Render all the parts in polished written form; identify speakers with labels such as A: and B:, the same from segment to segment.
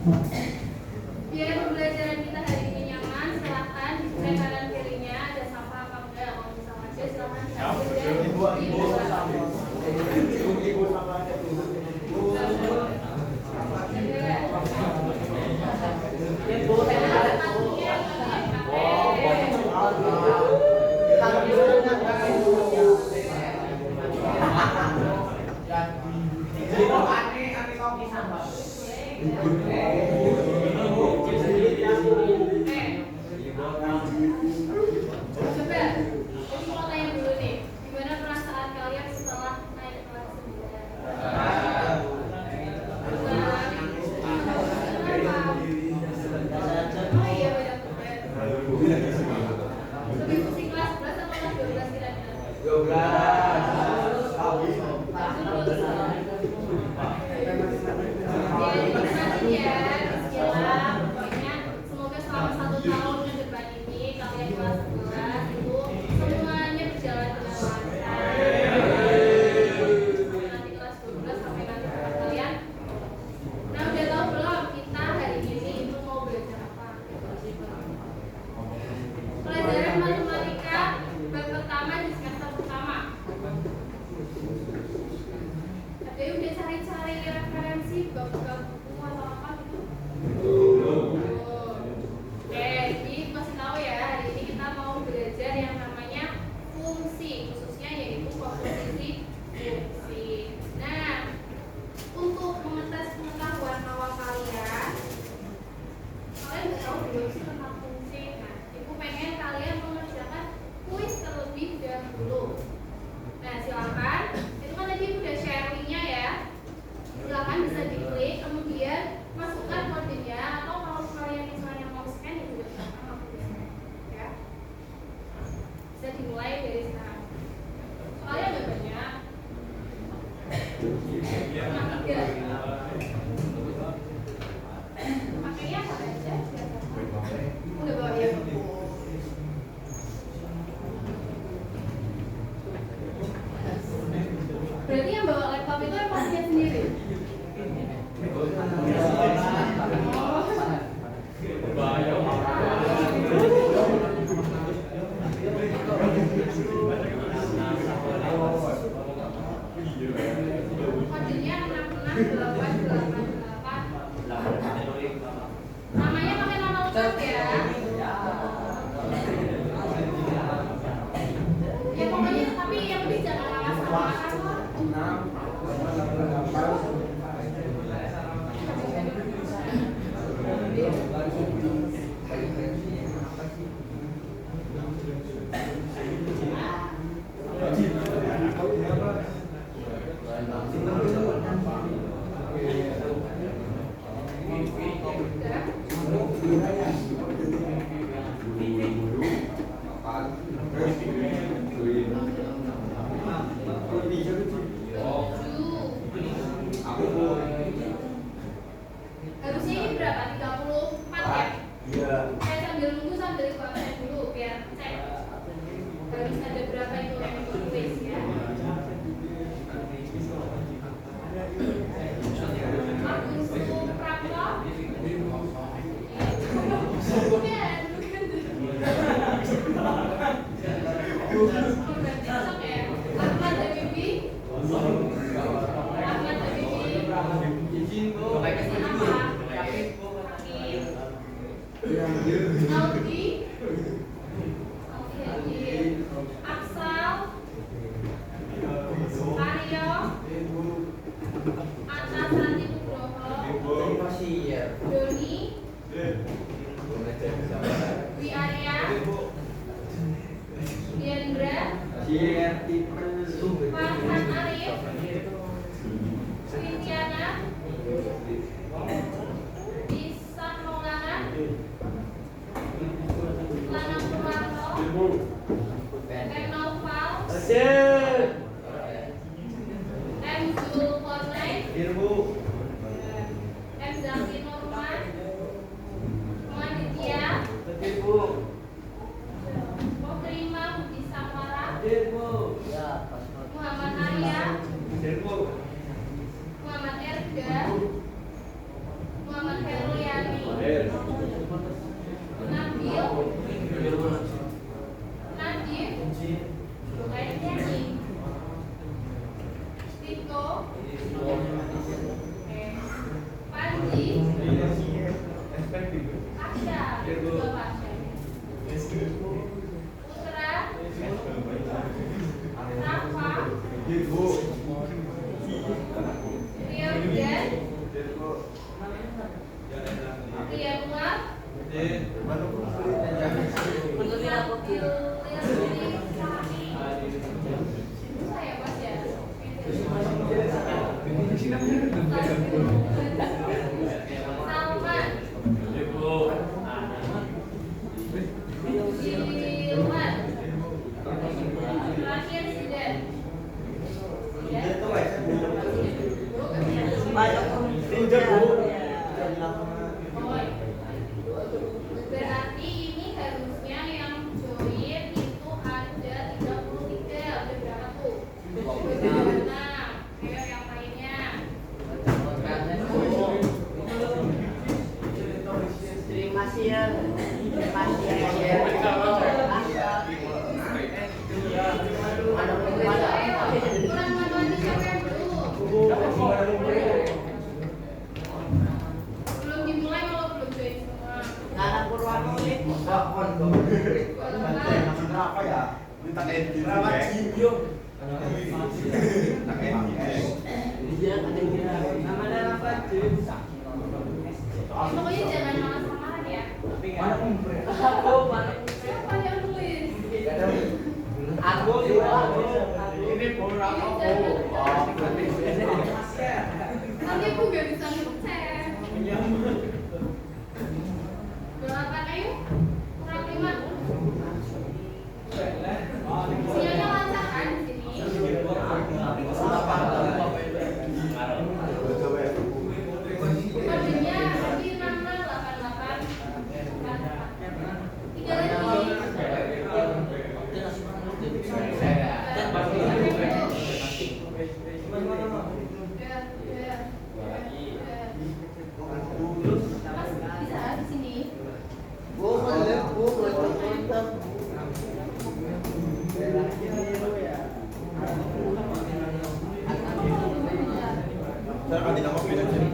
A: Biar pembelajaran kita hari ini nyaman, silahkan di kanan kirinya ada sampah apa enggak. Kalau misalnya ada silahkan diambil dan berarti yang bawa laptop itu yang pastinya sendiri. Kodenya 66888. Namanya pakai nama lengkap ya. Ya pokoknya tapi yang penting jangan nama samaran kok. Harusnya ini berapa? 34 ya? Iya. Saya sambil nunggu sambil kuasain dulu biar cek. Harus ada berapa itu yang ditulis ya? Agus Suprapto. Aldi, Aksal, Aryo, Atta Santi Nugroho, Doni, Dwi Arya, Diandra, Farhan Arif, Wintiana, Isan Maulana, Lana Purwanto, Enoval, M. Zulkarnain, M. Zaki Nurman, Muaditya, Pokrima Budi Samara, Muhammad Arya, Muhammad Erga, Muhammad Herli Susah ya Mas ya. Salman. Silman. Terakhir Zidan. Berarti ini harusnya yang join itu ada 33. Udah berapa tuh? Udah 6. Ayo yang lainnya.
B: Terima kasih ya. Terima kasih ya.
A: Kurang manual siapa yang dulu? Belum dimulai kalau belum join semua.
B: Anak Purwanuli.
C: Apa ya?
B: Namanya apa?
A: Pokoknya jangan malas-malasan ya. Siapa yang nulis?
B: Aku juga.
C: Ini program apa?
A: Nanti aku gak bisa ngecek. Berapa ayo? Kurang 5. Sinyalnya lancar kan di sini? Kodenya di 6688. 3 lagi. Mas bisa di sini.
C: Saya akan ditambah minum sini.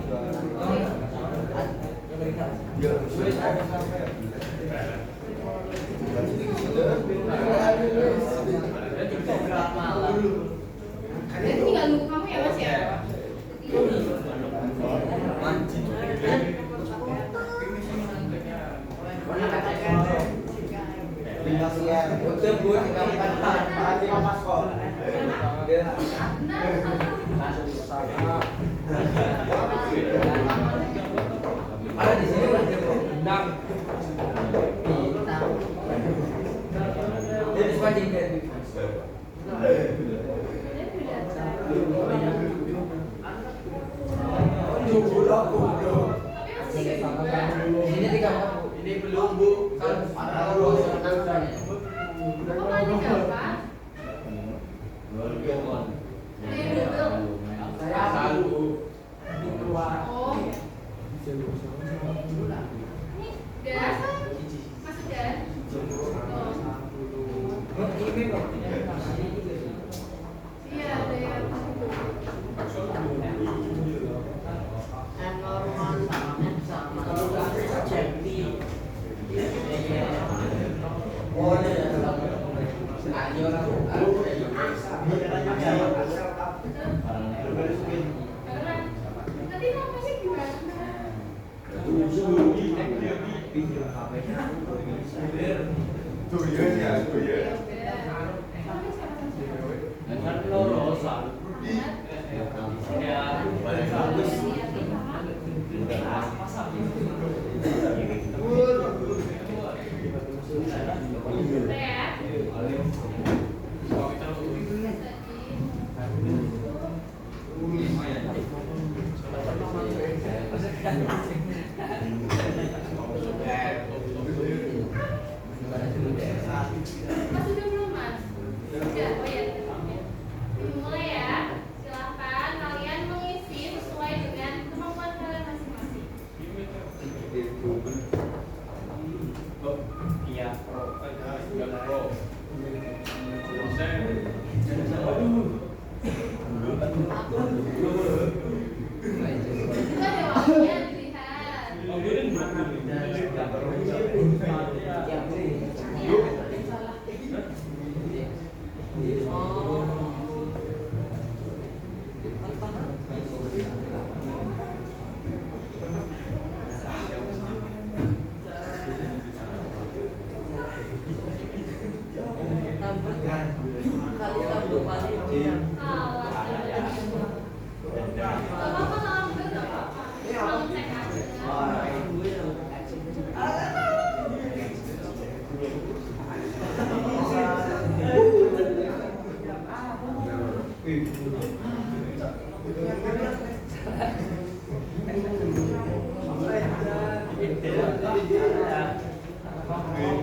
A: Ini tinggal nunggu kamu ya Mas ya.
B: Ada di sini gendang. Ini sepanjang dari. Ini 3. Ini belum Bu. Kan ada
A: Kamu lagi berapa?
B: saya selalu di keluar.
A: Oh. Ini udah masuk dan. Iya ada yang
B: Normal sama Jepti.
A: nanti namanya gimana?
C: Tuh ya, tuh ya.
A: Mas udah belum Mas? Udah, oh ya. Dimulai ya. Silahkan kalian mengisi sesuai dengan kemampuan kalian masing-masing.
D: Iya, pro. Enggak pro.
A: Itu ada waktunya dilihat.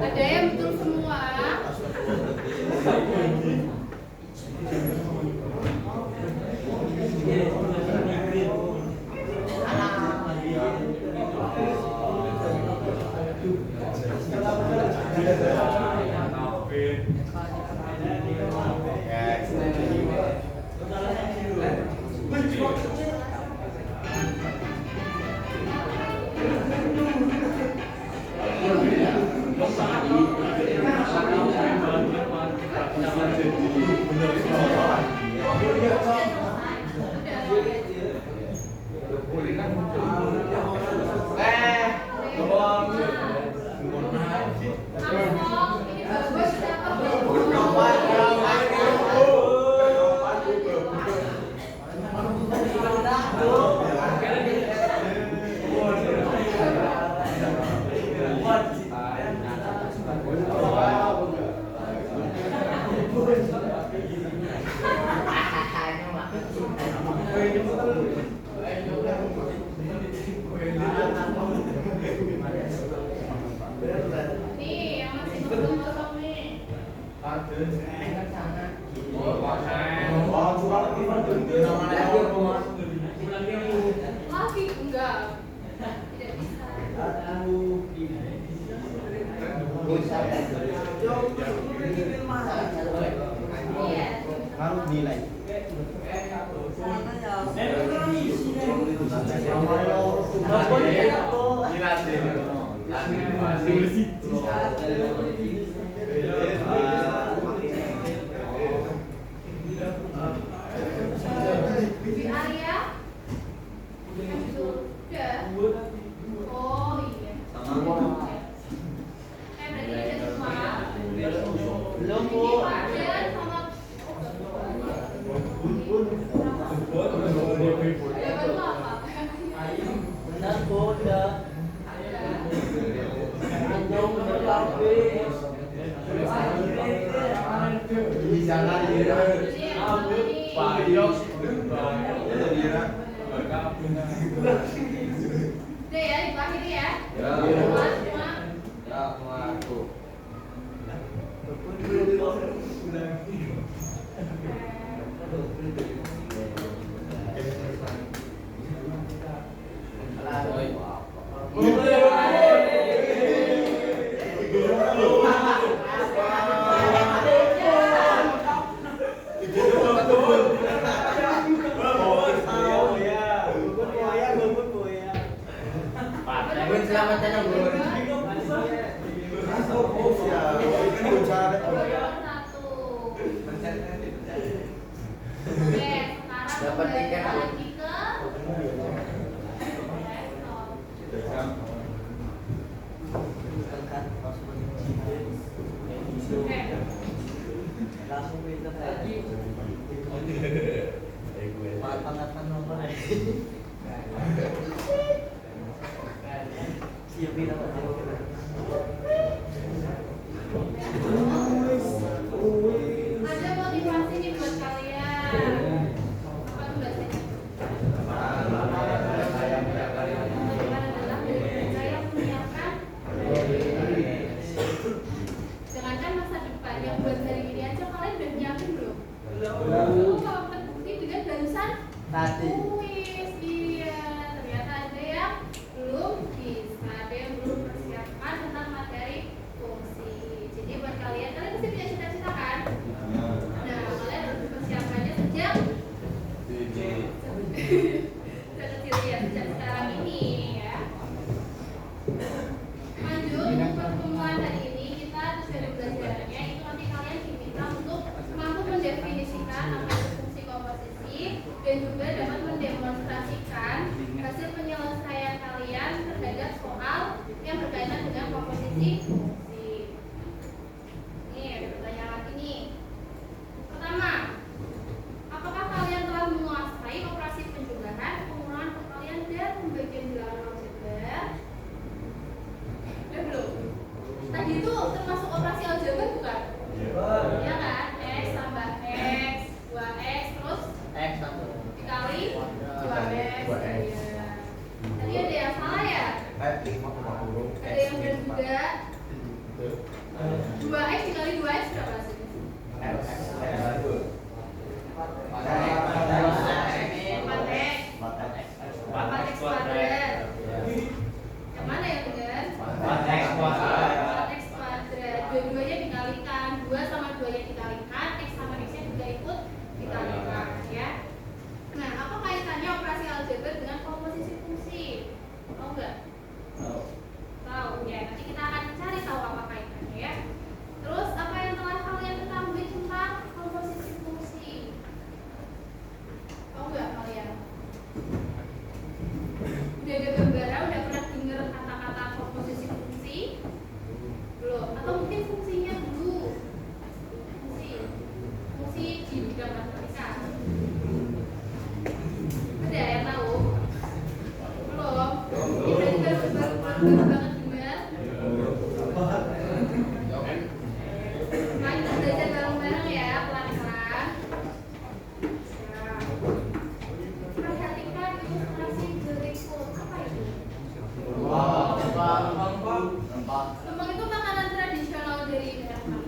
A: Ada yang betul semua. Nih, yang masih kosong nih. Lagi enggak. Tidak bisa. Iya.
C: Harus nilai.
A: Di area sudah. Oh iya. Berarti ada semua.
B: Belum, Bu.
A: Ini wajan sama. Ada bantu apa?
B: Benar, Bu, udah. Jangan
C: Pak Yos.
A: Udah ya, diakhiri ya.
B: Ya.
A: Semua.
B: Ya, aku. Selamat datang, Bu.
A: Satu. Oke, sekarang
B: Dapat tiket.
A: lagi ke
B: Langsung pinter lagi. Pangatan nomor. Siap pinter.
A: ada motivasi nih buat kalian. Apa tuh bahasanya? Motivasi adalah saya menyiapkan jangankan masa depan yang buat hari ini aja kalian udah nyiapin belum? Kalau terbukti dengan barusan
B: Tadi.
A: kuis, iya ternyata ada yang belum bisa, ada yang belum persiapan. Udah ada gambaran, udah pernah dengar kata-kata komposisi fungsi? Belum? Atau mungkin fungsinya dulu? Fungsi di bidang matematika. Ada yang tahu? Belum? Ini berarti baru banget dengar. Nah, kita belajar bareng-bareng ya, pelan-pelan. Perhatikan ilustrasi berikut. Apa itu? Lemang itu makanan tradisional dari daerah mana?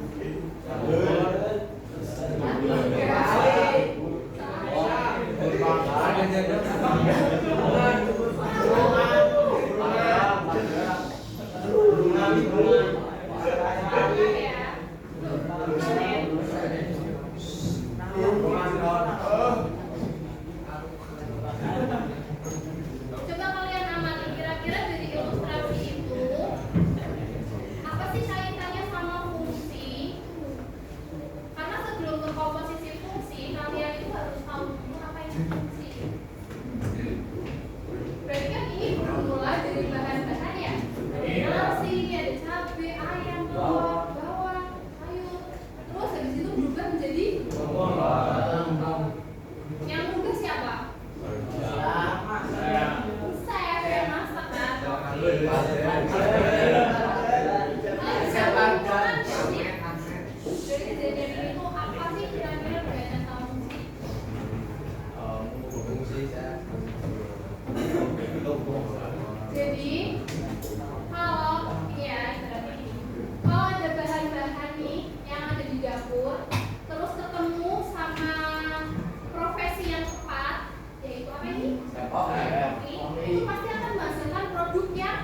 A: Coba kalian amati kira-kira dari ilustrasi itu apa sih kaitannya sama fungsi? Karena sebelum ke komposisi fungsi kalian itu harus tahu dulu apa itu fungsi. Berarti kan ini bermula dari bahan-bahan ya. Ada nasi, ada cabai, ayam, telur, bawang, sayur. Terus habis itu berubah menjadi yang ubah siapa? Saya yang masak kan. Dari kejadian itu apa sih kira-kira berkaitan sama fungsi? Jadi kalau ya ibaratnya gini, kalau ada bahan-bahan nih yang ada di dapur, terus ketemu sama profesi yang tepat, yaitu apa ini? Itu pasti akan menghasilkan produk yang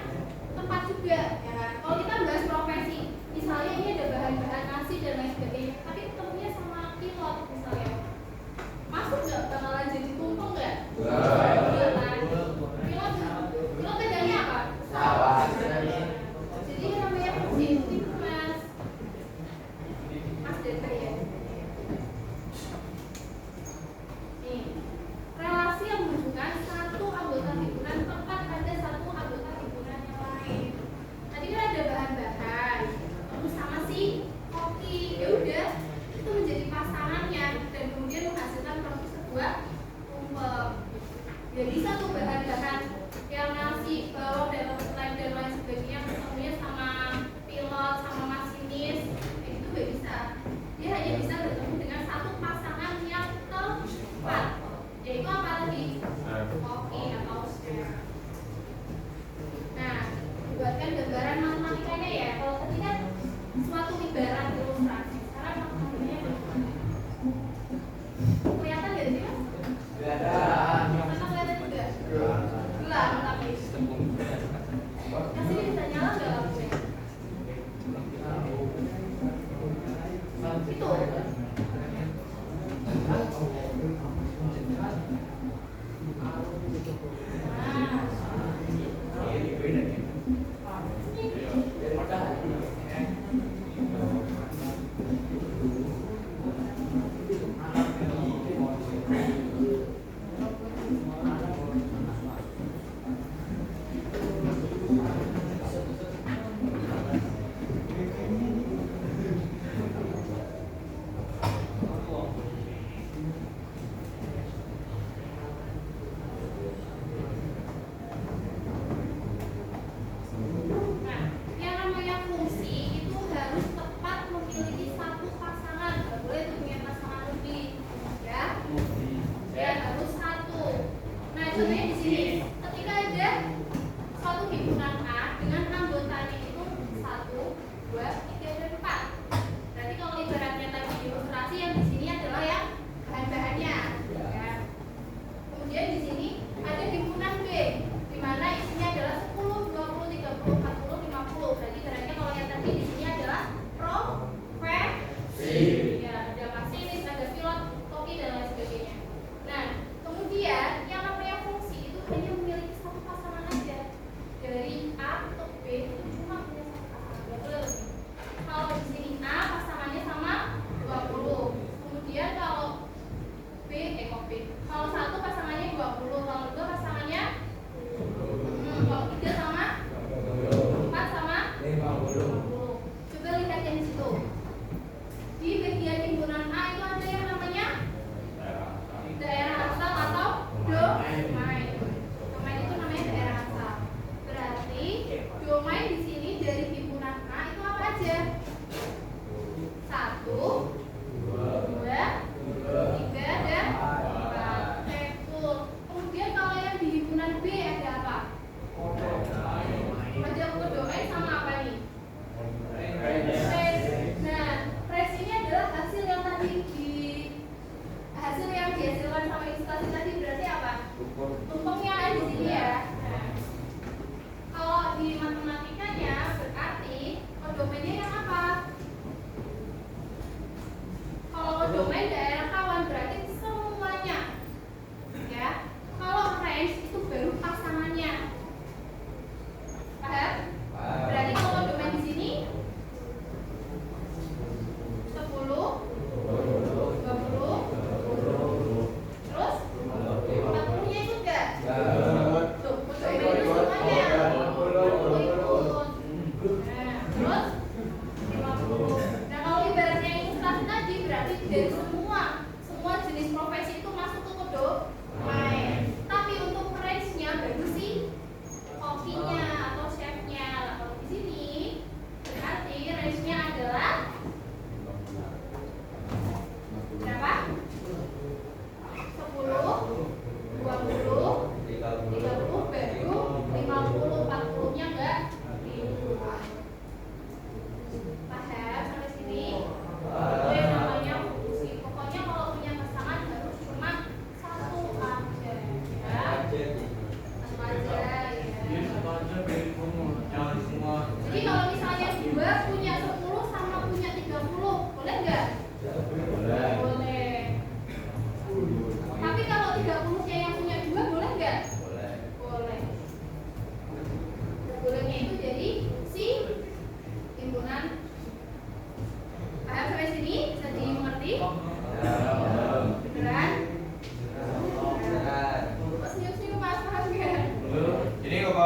A: tepat juga, ya kan? Kalau kita bahas profesi, misalnya ini ada bahan-bahan nasi dan lain sebagainya, tapi ketemunya sama pilot misalnya, masuk nggak? Bakalan jadi tumpeng nggak? Iya kan? Pilot bedanya apa? Pesawat. Jadi yang namanya fungsi itu mas data ya. Nih, relasi yang menunjukkan satu anggota himpunan tempat ada satu anggota himpunan yang lain. Tadi kan ada bahan-bahan, terus sama si koki, ya udah itu menjadi pasangannya dan kemudian menghasilkan produk sebuah tumpeng. Jadi satu bahan-bahan yang nasi, bawang dan lain sebagainya ketemunya sama pilot, sama masinis, itu nggak bisa. Dia hanya bisa bertemu dengan satu pasangan yang tepat, yaitu apa lagi? Koki atau chef. Nah, buatkan gambaran matematikanya ya. Kalau ketika suatu ibarat ilustrasi, sekarang matematikanya bagaimana? Kelihatan nggak sih mas? Kelihatan juga. Gelap tapi. Kasih bisa nyala nggak lampunya? Itu.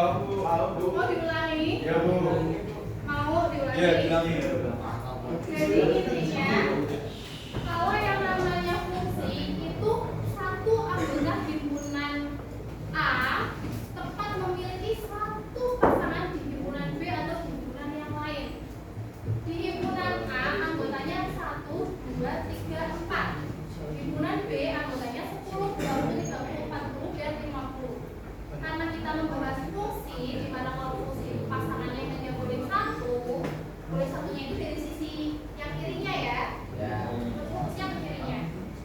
A: Mau diulangi?
C: Ya, Bu.
A: Mau diulangi?
C: Ya, diulangi.
A: Jadi intinya kalau yang namanya fungsi itu satu anggota himpunan A tepat memiliki satu pasangan di himpunan B atau himpunan yang lain. Di himpunan A anggotanya 1, 2, 3, 4. Himpunan B anggotanya 10, 20, 30, 40, dan 50. Karena kita membahas fungsi, di mana kalau fungsi itu pasangannya hanya boleh satunya itu dari sisi yang kirinya ya. Fungsi yang kirinya.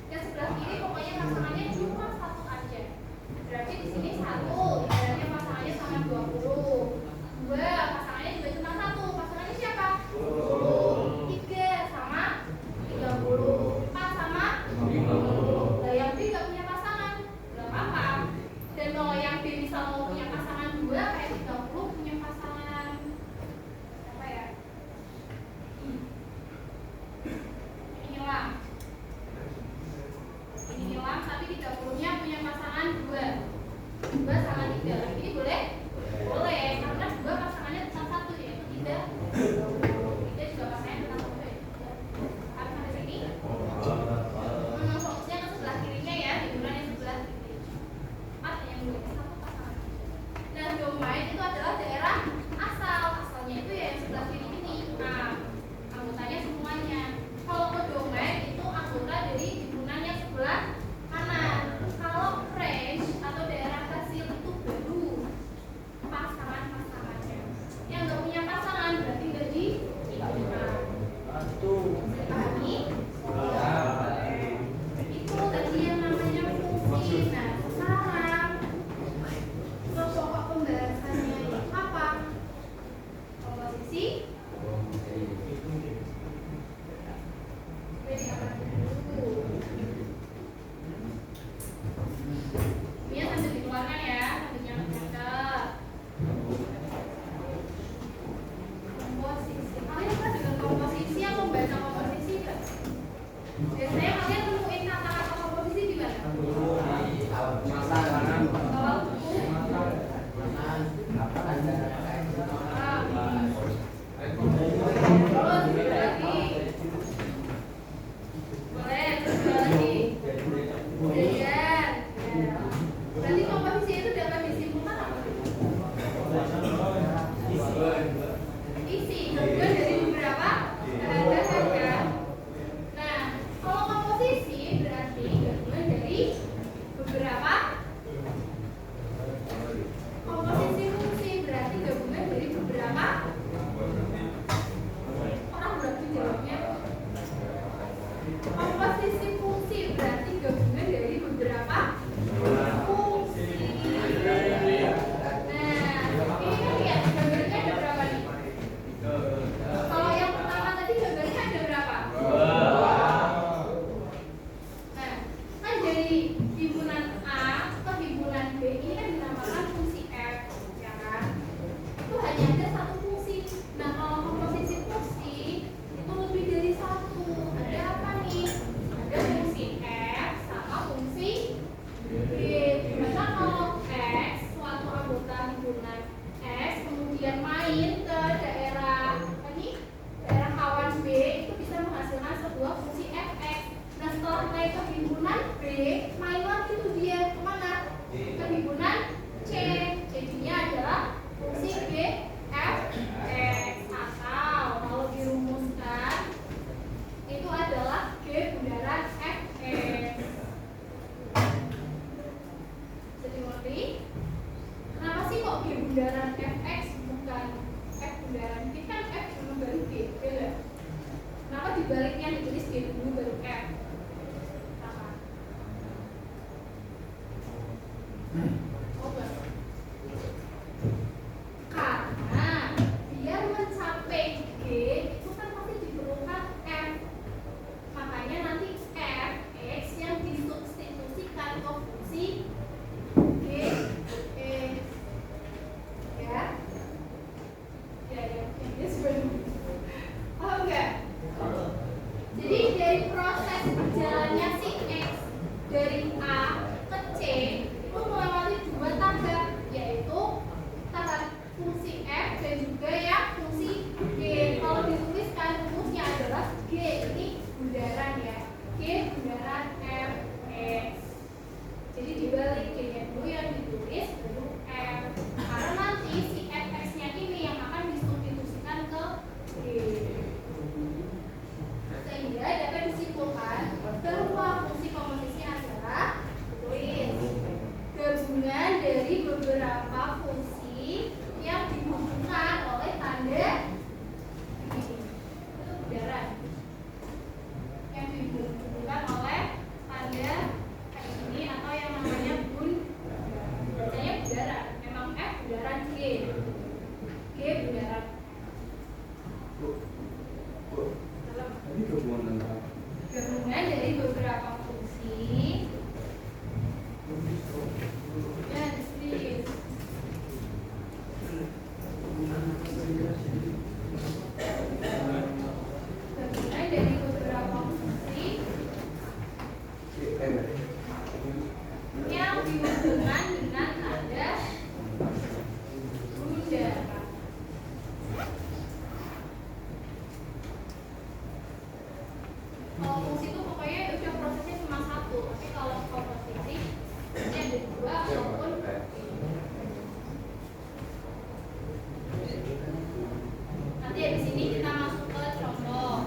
A: Yang sebelah kiri pokoknya pasangannya cuma satu aja. Berarti di sini 1, berarti pasangannya sama 20. 2, pasangannya juga cuma 1. Pasangannya siapa? 3 sama 30. 4 sama 50. Nah, yang B gak punya pasangan, gak apa-apa. Dan kalau yang B misal mau punya pasangan 2, kayak 30 punya pasangan apa ya? Ini hilang. Ini hilang, tapi 30-nya punya pasangan 2. 2 sama 3. Ini boleh? Boleh, karena 2 pasangannya tetap 1 yaitu 3. 3 juga pasangannya tetap 1 ya. Harus sampai sini? Fokusnya ke sebelah kirinya ya, himpunan yang sebelah kiri. 4 yang boleh satu pasangan. Nah, domain itu adalah daerah asal. Asalnya itu ya yang sebelah kiri ini. Nah, anggotanya semuanya. Kalau kodomain itu anggota dari himpunan yang sebelah kanan. Kalau range atau daerah hasil itu baru pasangan-pasangannya. Yang nggak punya pasangan berarti nggak di himpunan. Dipahami? Itu tadi yang namanya fungsi. Nah, sekarang pokok pembahasannya itu apa? Komposisi. Beda apa dulu? Ini sambil dikeluarkan ya, sambil nyatet. Komposisi. Kalian suka dengan komposisi atau membaca komposisi nggak? Biasanya kalian nemuin kata-kata komposisi di mana? Kalau buku. Terus lagi. Boleh, terus lagi. Kemudian, berarti komposisi itu dapat disimpulkan apa? Isi, gabungan dari beberapa bahan kan? Nah, kalau komposisi berarti gabungan dari beberapa. Komposisi fungsi berarti gabungan dari beberapa. Orang berarti jawabnya. Komposisi fungsi berarti gabungan dari beberapa fungsi. Nah, ini kan lihat gambarnya ada berapa nih? Kalau yang pertama tadi gambarnya ada berapa? Nah, kan dari himpunan A ke himpunan B ini kan dinamakan fungsi F, ya kan? Itu hanya ada satu fungsi. Nah, kalau komposisi fungsi itu lebih dari satu. Ada apa nih? Ada fungsi F sama fungsi B. Dimana kalau X suatu anggota himpunan X kemudian main ke daerah apa nih? Daerah kawan B itu bisa menghasilkan sebuah fungsi Fx. Nah, setelah naik ke himpunan B, main lagi tuh dia kemana? Ke himpunan C. Jadinya adalah fungsi G Fx. Atau kalau dirumuskan itu adalah G bundaran Fx. Jadi ngerti? Kenapa sih kok G bundaran Fx bukan F bundaran? Ini kan F dulu baru G, beda. Kenapa dibaliknya ditulis G dulu baru F? Kenapa? Coba. Karena biar mencapai G itu kan pasti diperlukan F. Makanya nanti Fx yang disubstitusikan ke fungsi G X. Ya? Ya, ya, ya, sebelum. Paham nggak? beberapa fungsi yang dihubungkan oleh tanda ini. Itu bundaran. Yang dihubungkan oleh tanda kayak ini atau yang namanya bacanya bundaran. Memang F bundaran G. G bundaran.
C: Ini hubungan antara
A: Gabungan dari beberapa fungsi dan please. Gabungan dari beberapa fungsi yang dihubungkan dengan tanda bundaran. Kalau fungsi itu pokoknya udah prosesnya cuma satu, tapi kalau komposisi ini ada dua ataupun nanti di sini kita masuk ke contoh.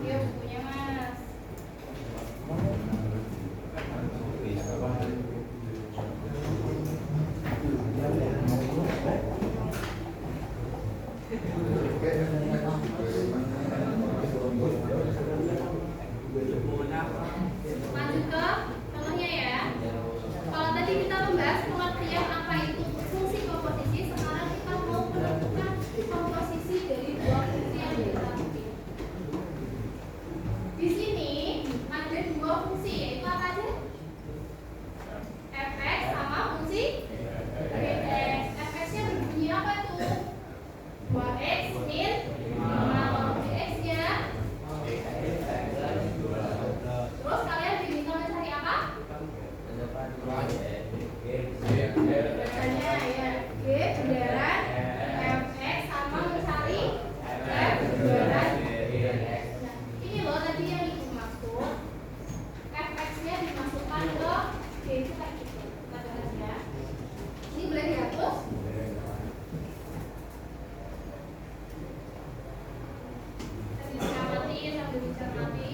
A: Dia bukunya Mas. Lanjut ke contohnya ya. Kalau tadi kita membahas pengertian apa itu fungsi komposisi, sekarang kita mau menentukan komposisi dari dua fungsi yang kita bikin. Di sini ada dua fungsi, yaitu apa aja? Fx sama fungsi Gx. Fx-nya berbunyi apa tuh? 2x min 5. Gx-nya terus kalian diminta mencari apa? Bundarannya ya, G bundaran Fx sama mencari F bundaran Gx. Nah, ini loh tadi yang ibu maksud. Fx-nya dimasukkan ke G itu kayak gitu. Kita bahas ya. Ini boleh dihapus? Sambil dicermati.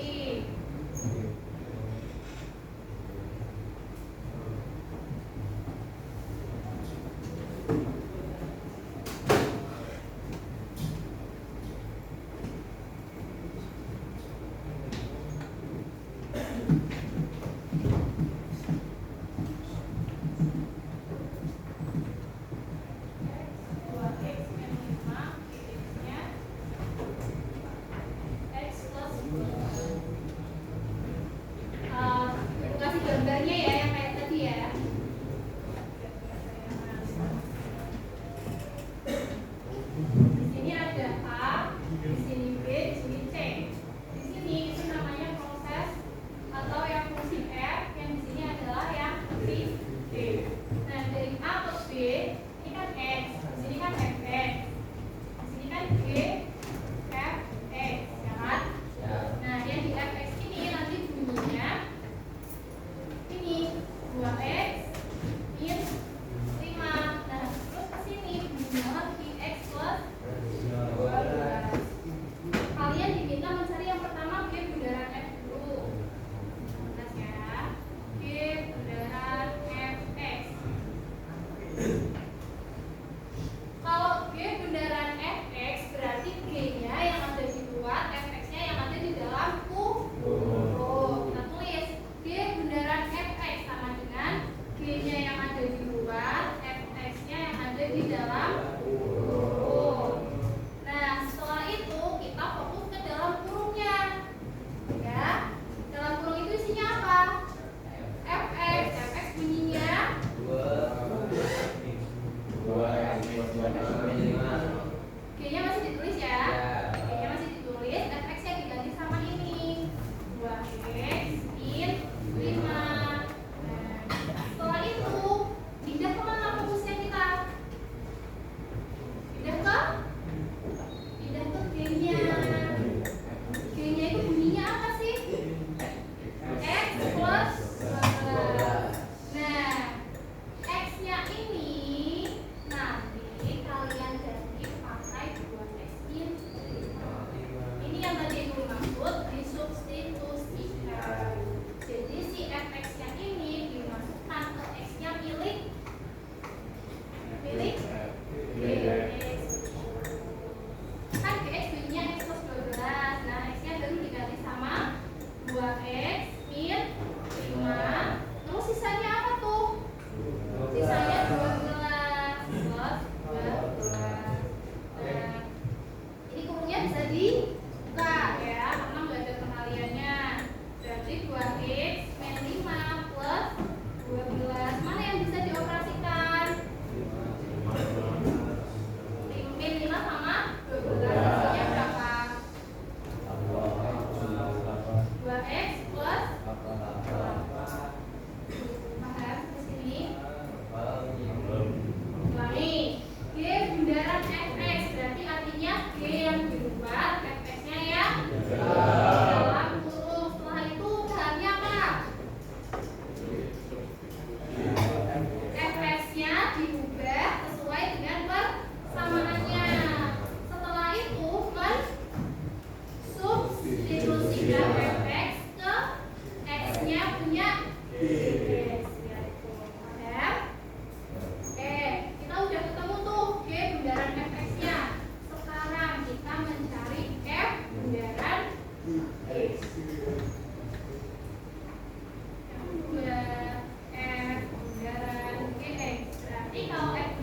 A: Kasih gambarnya ya yang kayak tadi ya. Di sini ada A, di sini B, di sini C. Di sini itu namanya proses atau yang fungsi F, yang di sini adalah yang fungsi D. Nah dari A ke B ini kan X, di sini kan Fx, di sini kan G, F, X, ya kan? Nah yang di Fx ini nanti bunyinya ini 2x min 5. Nah terus ke sini bunyinya lagi x plus 12. Kalian diminta mencari yang pertama G bundaran F dulu. Jelas ya, G bundaran Fx.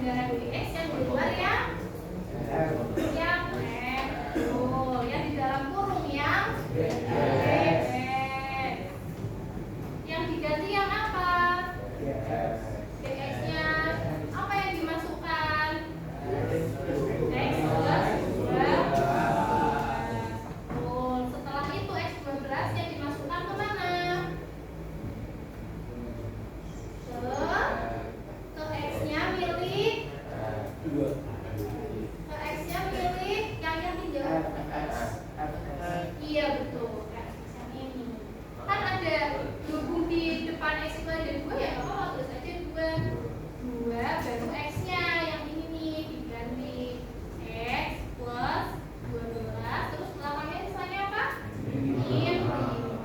A: darah dari X, yang di luar yang F. Oh, yang di dalam kurung yang X. Yang diganti yang apa? X-nya apa yang dimasukkan? X plus 12. Oh, setelah itu X 12 yang dimasukkan kemana? Ke X-nya milik yang tinggal. Iya betul, X yang ini. Kan ada hubung di depan X itu ada 2 ya, apa tulis aja 2 baru X-nya yang ini nih diganti X plus 12, terus belakangnya misalnya apa? Min 5.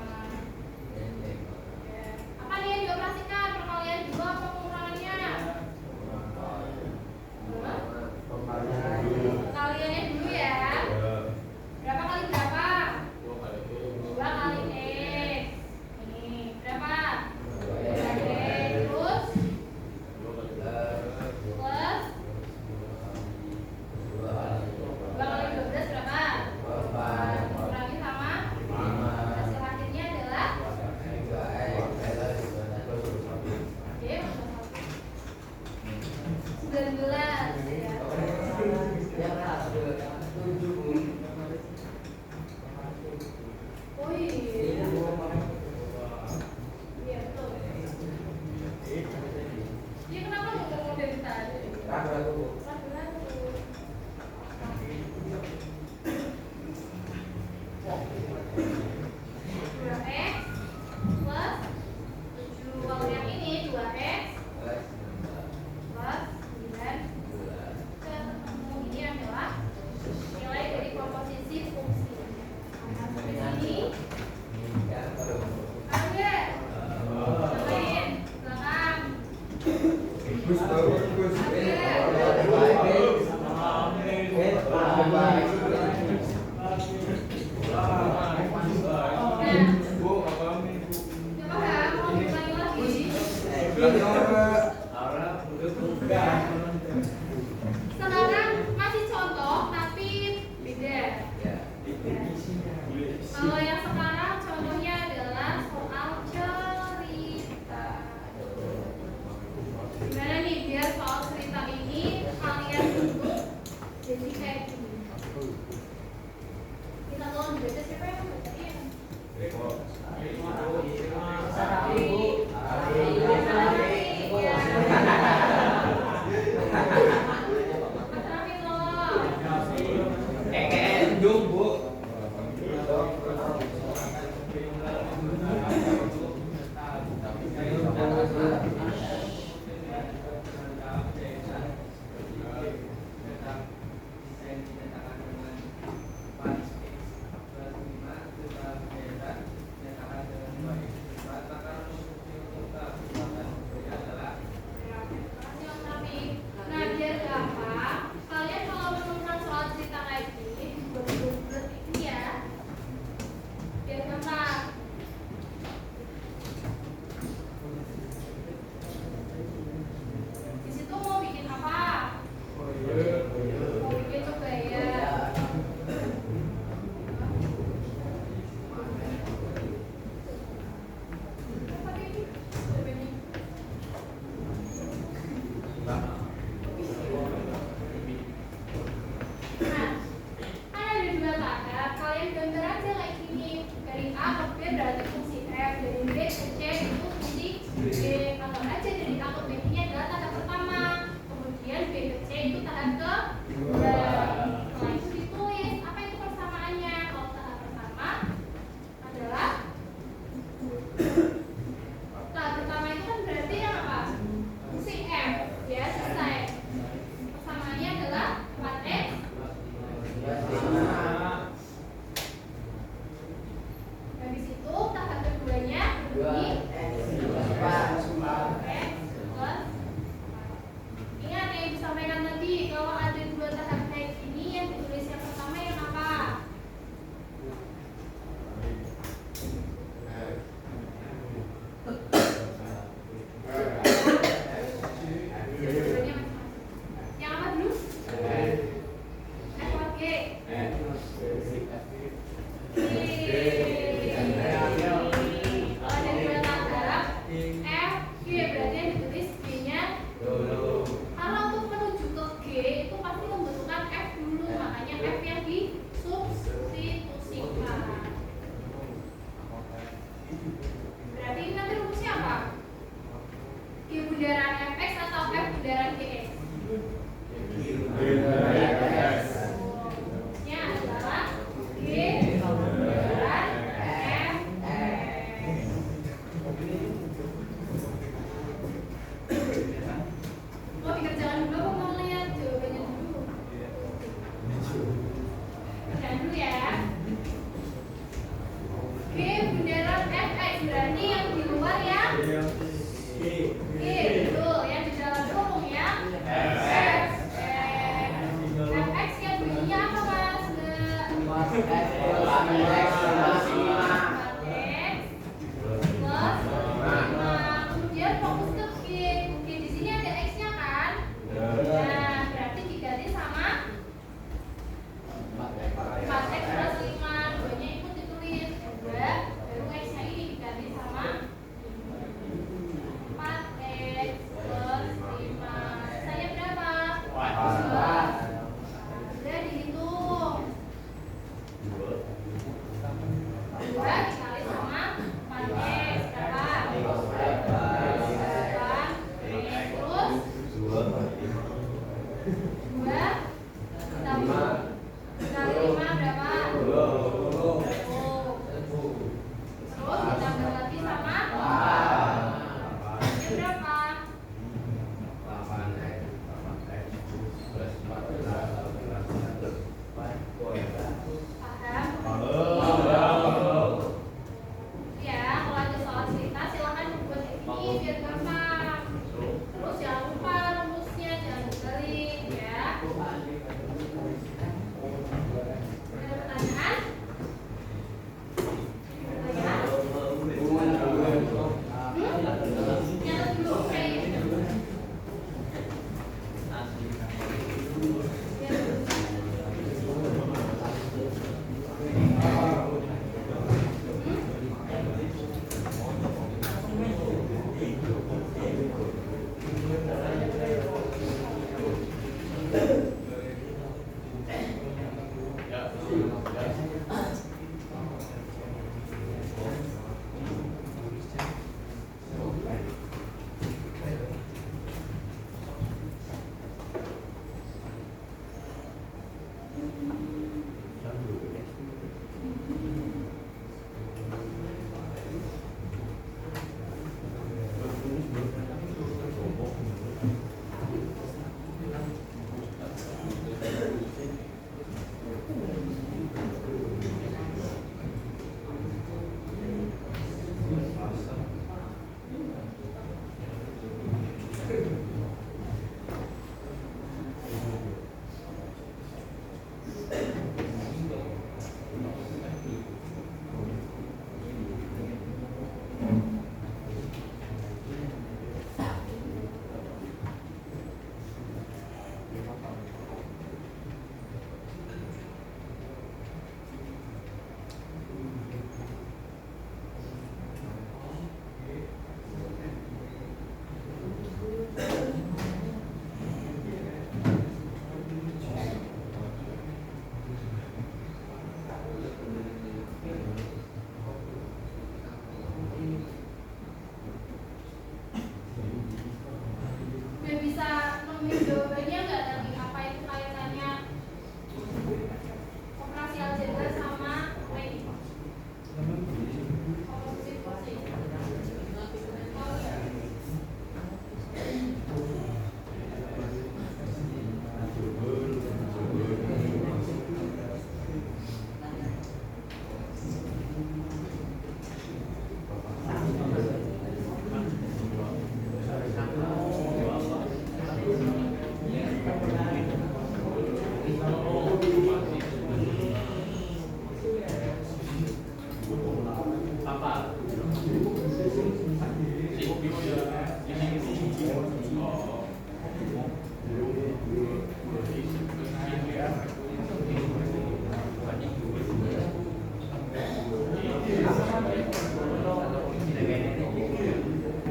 A: Apa nih yang dioperasikan? Perkalian 2 apa pengurangannya? Perkaliannya dulu ya. Berapa kali berapa? 2 kali X. Ini berapa? 2X. Terus plus 2 kali 12 berapa? 4. Kurangi sama 5. Hasil akhirnya adalah oke, 19 ya. Oh iya. Iya betul. Dia kenapa ngomong dari tadi? Ragu-ragu. 2X plus 7. Kalau yang ini 2X plus 9. Ini adalah nilai dari komposisi fungsi. Sampai sini. Ada. Lain. Belakang.
C: Bagus, bagus.
A: Ada. dulu apa mau lihat jawabannya dulu? Kerjaan dulu ya. G bunderan fx berarti yang di luar ya? G betul, yang di dalam kurung ya? Fx. Fx yang bunyinya apa mas? X plus 5. Kemudian fokus ke G. G di sini ada X-nya kan? Nah, berarti diganti sama 4x plus 5. Duanya ikut ditulis 2. Baru X-nya ini diganti sama 4x plus 5. Sisanya berapa? 4. Udah dihitung. 2 dikali sama 4x berapa? 8x terus 2 tambah kali 5 berapa? 10. Terus ditambah lagi sama 8. Ini berapa?
B: 8x plus 14.
A: Paham? Ya, kalau ada soal cerita silahkan buat ini biar gampang. Terus jangan lupa rumusnya jangan dibalik ya. Ada pertanyaan? Nyatet dulu, oke. Udah bisa nemuin jawabannya nggak tadi apa itu kaitannya operasi aljabar sama ring? Oposisi fungsi. Oh, iya.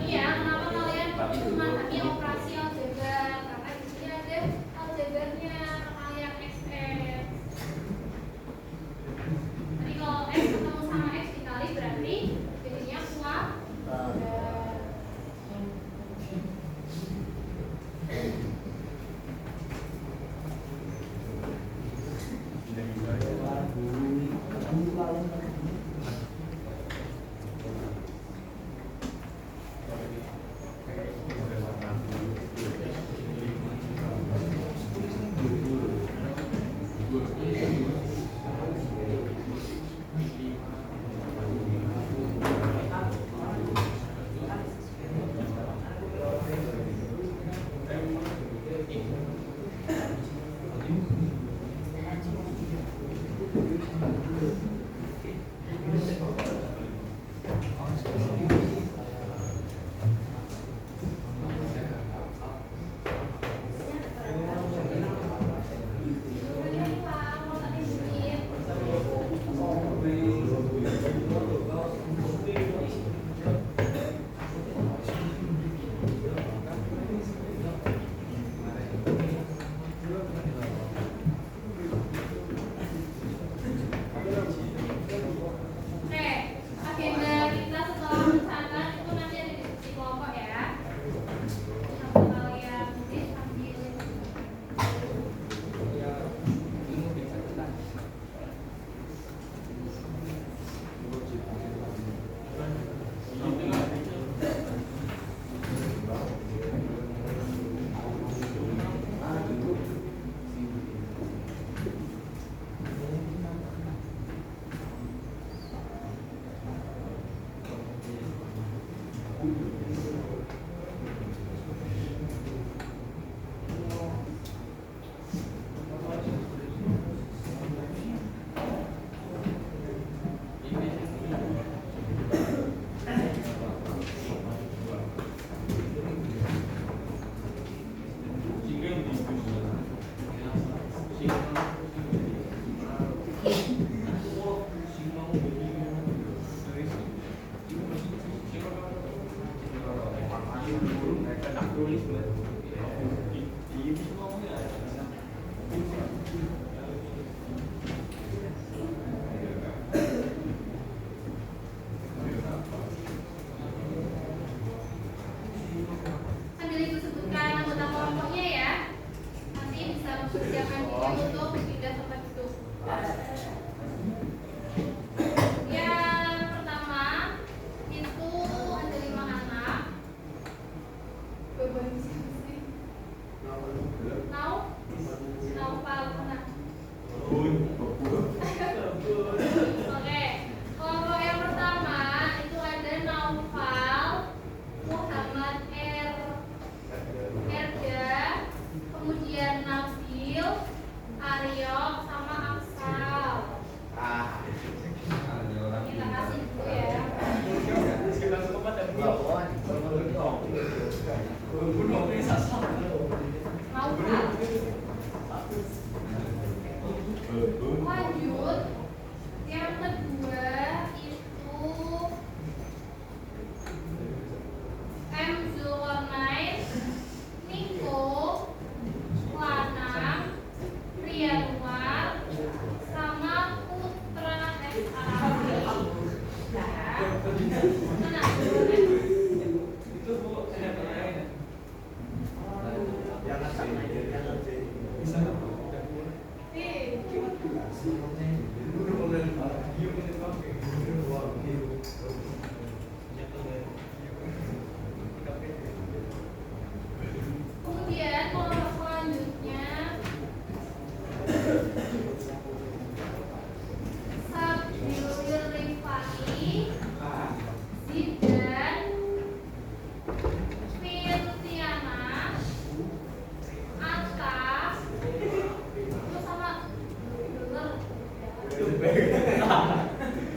A: Iya, kenapa kalian memahami operasi aljabar? Karena di sini ada aljabarnya, rangkaian XS. mempersiapkan diri untuk pindah tempat duduk. Yang pertama itu ada 5 anak. Beban siapa sih? Naufal mana? Oke, kelompok yang pertama itu ada Naufal, Muhammad Erda, kemudian Nabil, Aryo, sama Aksal. Kita kasih dulu ya. Naufal. Lanjut, yang kedua itu M. Zulkarnain, Niko, Lanang, Rianwar, sama Putra S.A.B. Ya. Mana?
D: Itu Bu, ada yang lain.
A: Kemudian kelompok selanjutnya Sabil Rifai, Zidan, Firtiana, Atta, itu sama Dengar.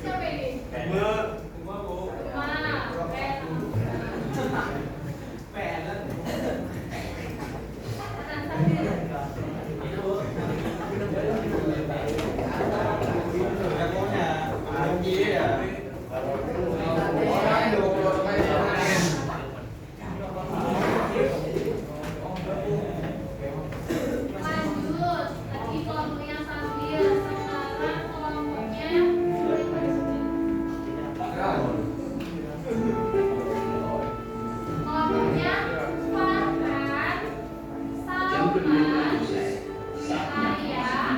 A: Siapa ini?
D: Semua Bu.
A: Mana? Lanjut, tadi kelompoknya Sabil, sekarang kelompoknya kelompoknya Farhan, Salman, Ayah,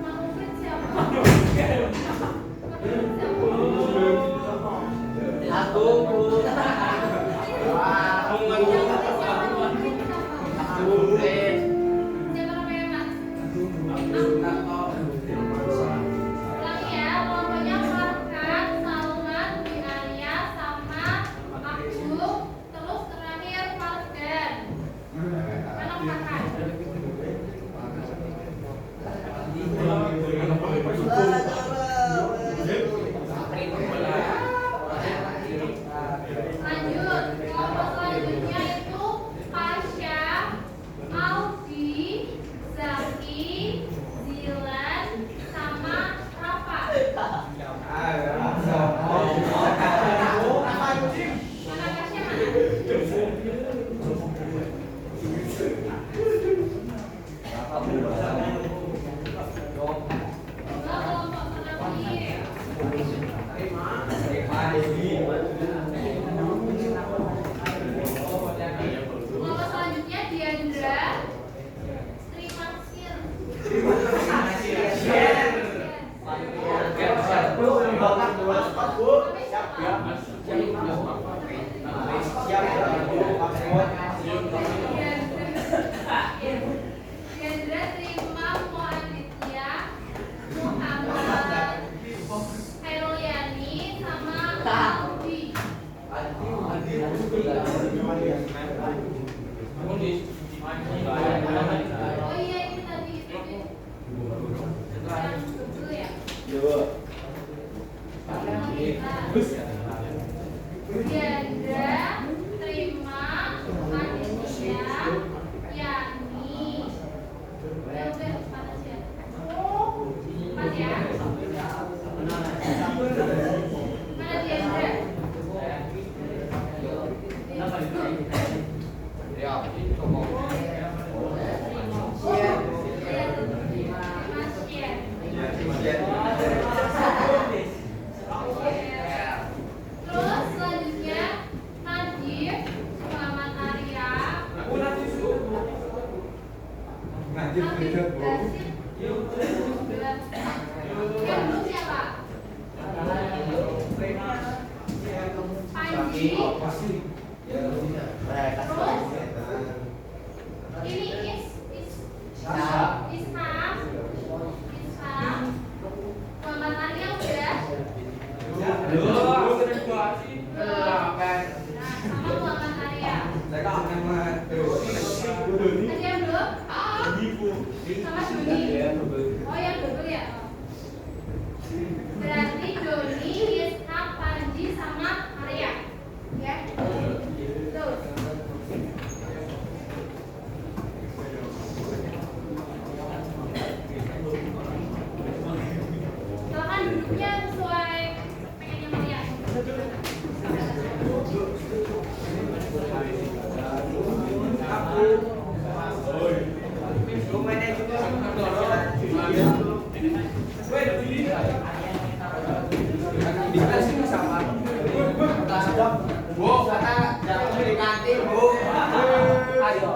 A: Mahfud siapa?
B: Aku
A: Siapa namanya Mas? Ulang ya, kelompoknya Farhan, Salman, Binania, sama aku, terus terakhir Fardan. Mana Farhan? Lanjut
C: Najib beda, Bu.
A: Yang dulu siapa? Panji. Terus ini Isham. Muhammad Arya udah.
D: Belum ada gua sih.
A: Nah, sama Muhammad Arya.
C: Saya kan nama Doni.
A: Ada yang belum? Sama Doni. Oh, yang double ya? Berarti Doni, Isham, Panji, sama Arya. Ya? Terus. Silakan duduknya sesuai pengennya Maria.
B: Dikasih sama. Bu, kata jangan di kantin, Bu. Ayo.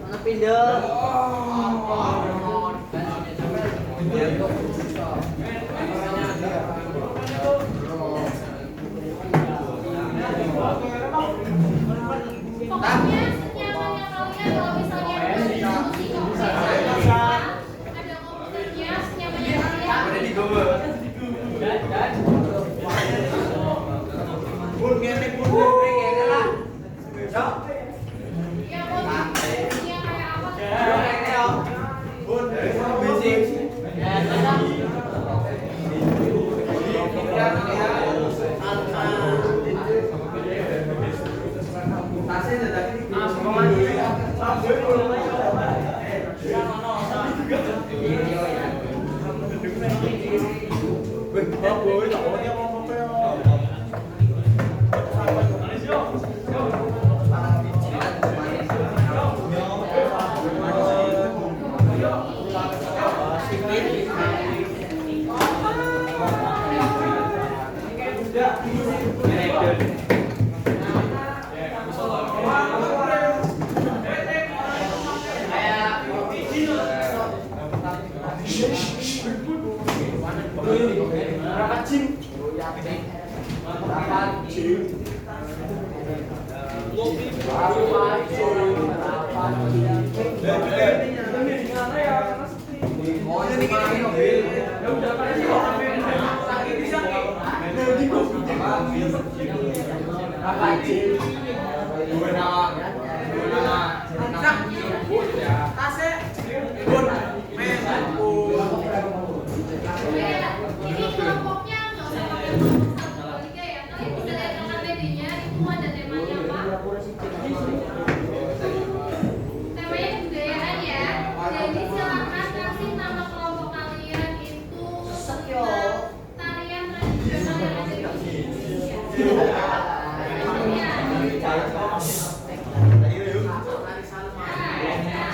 B: Mana pindah?
A: Pokoknya senyamannya kalian kalau misalnya ada diskusi ada komputernya senyamannya kalian.
B: Ada di Google. Bun ngene bun ngene lah. Yo.
A: Ya posisinya kayak apa?
B: Ngene yo. Bun basic.
A: Ini kelompoknya nggak usah pakai nomor 1, 2, 3 ya. Kalian bisa lihat rekaman medianya itu ada temanya apa? Temanya kebudayaan ya. Jadi silakan kasih nama kelompok kalian itu tarian tradisional yang ada di Indonesia. Kalau ada kesulitan bisa tanya.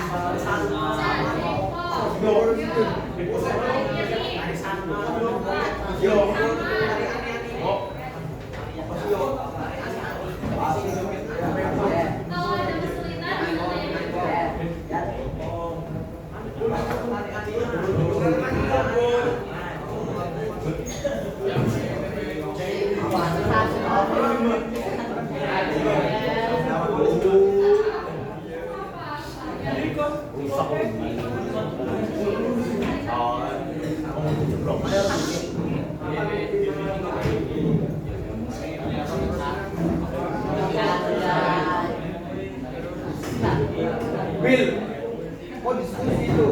B: Bill. Oh, diskusi itu.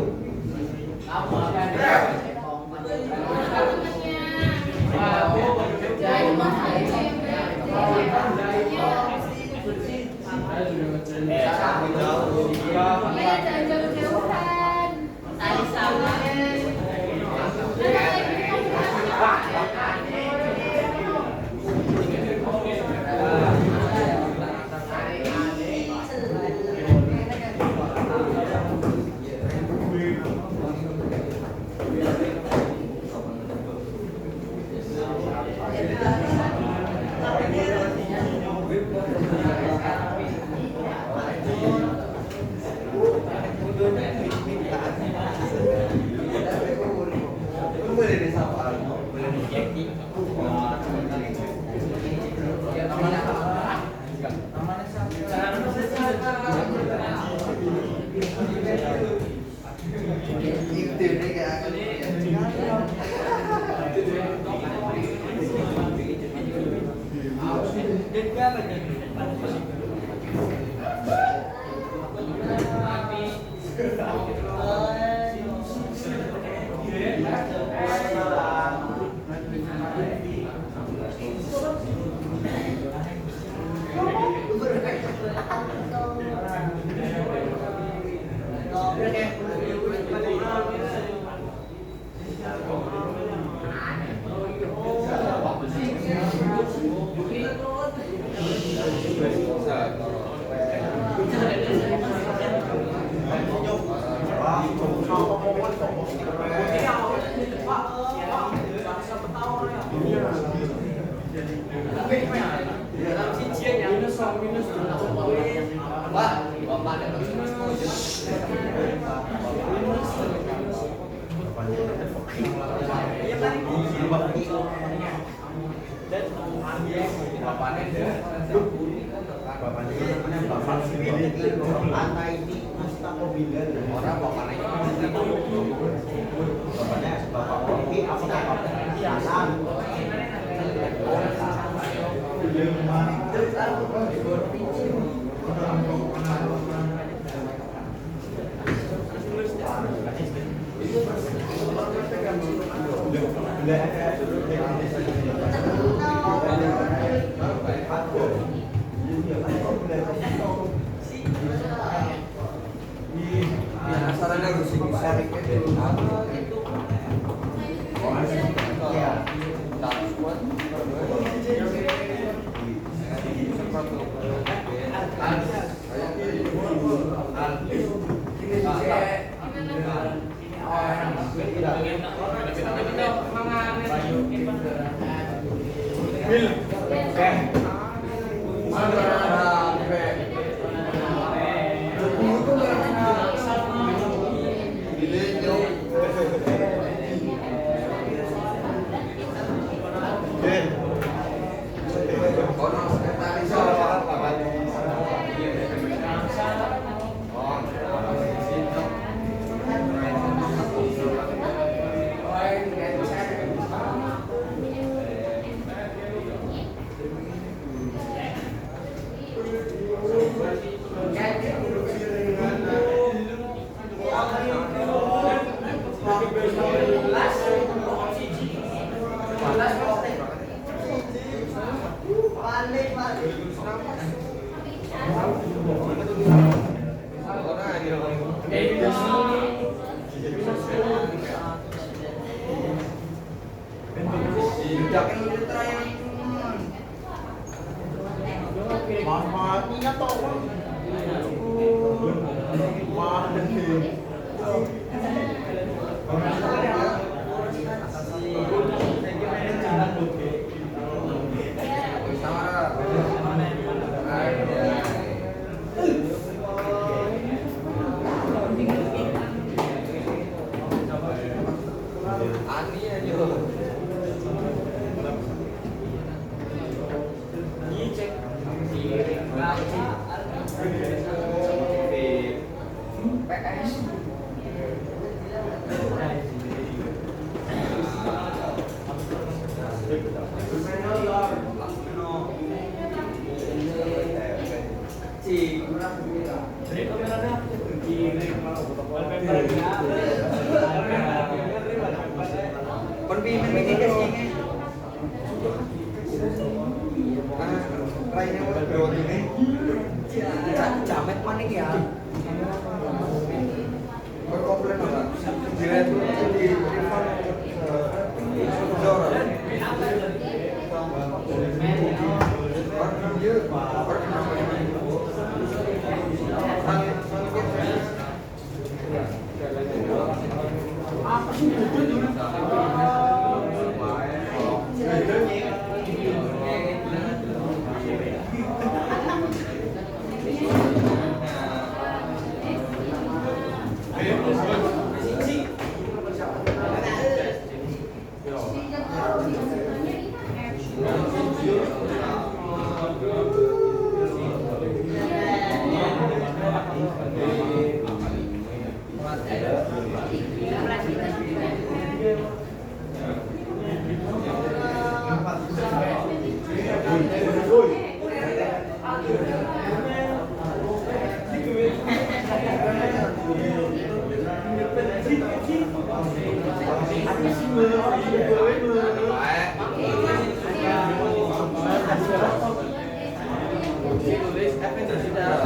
B: Tulis FND sudah.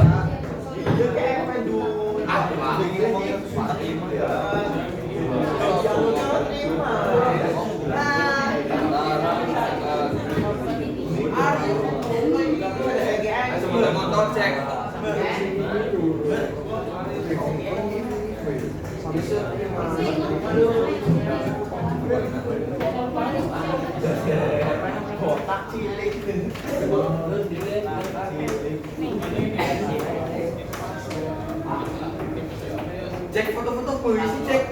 C: Iya kayak pendu. Begini mau suara timur ya.
B: Sepeda motor cek.
C: Kotak cilik.
B: Cek foto-foto polisi cek.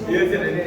C: Iya sih ini.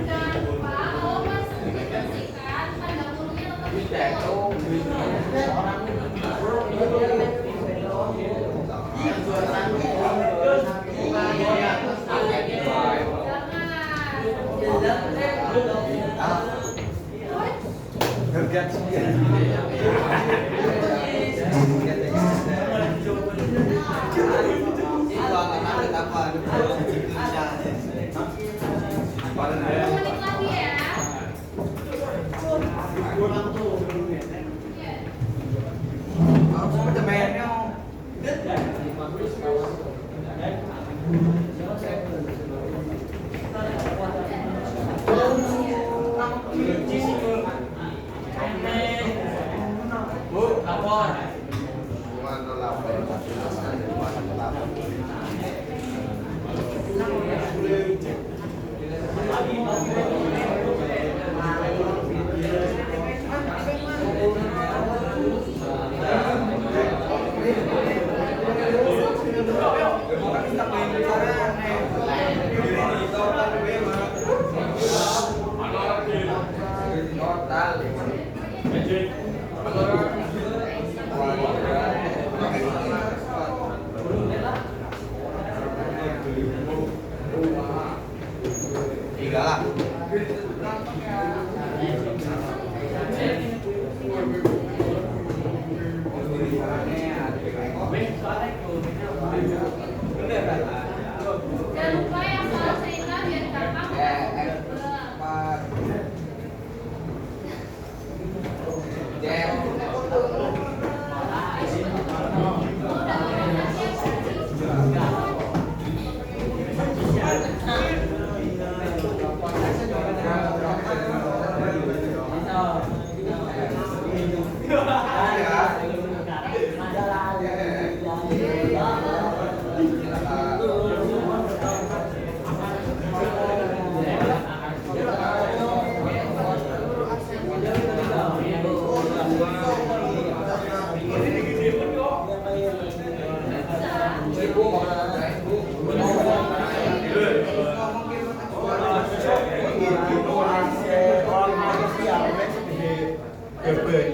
A: Jangan lupa kalau Mas bersihkan tanda kurungnya tetap
C: Kerja sendiri.
A: menit lagi ya.
C: Iya. Tiga lah.
A: Jangan lupa yang soal cerita biar gampang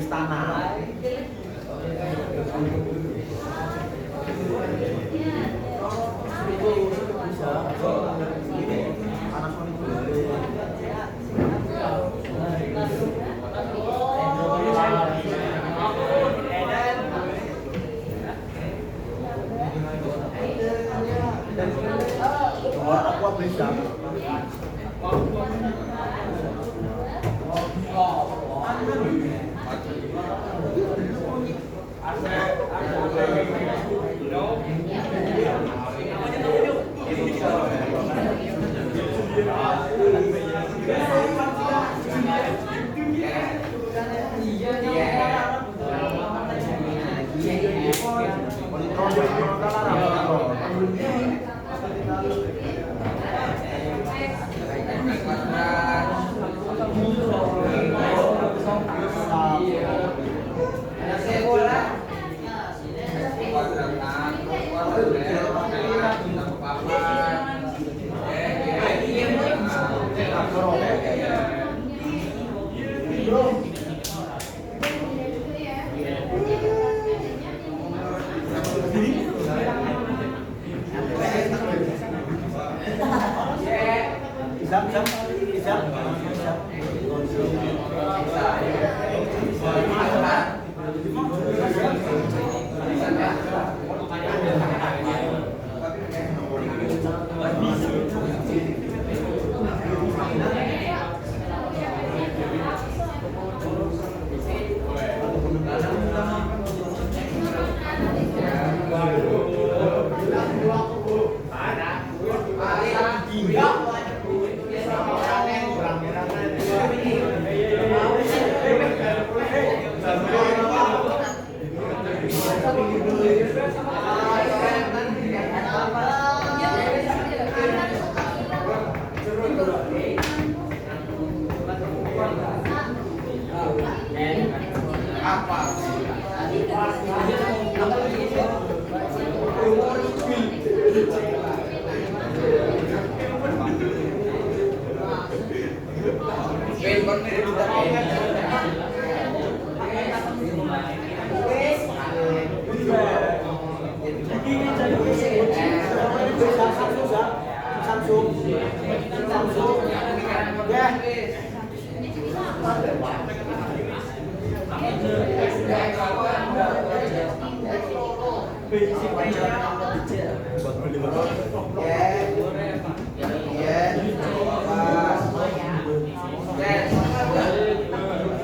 C: Istana.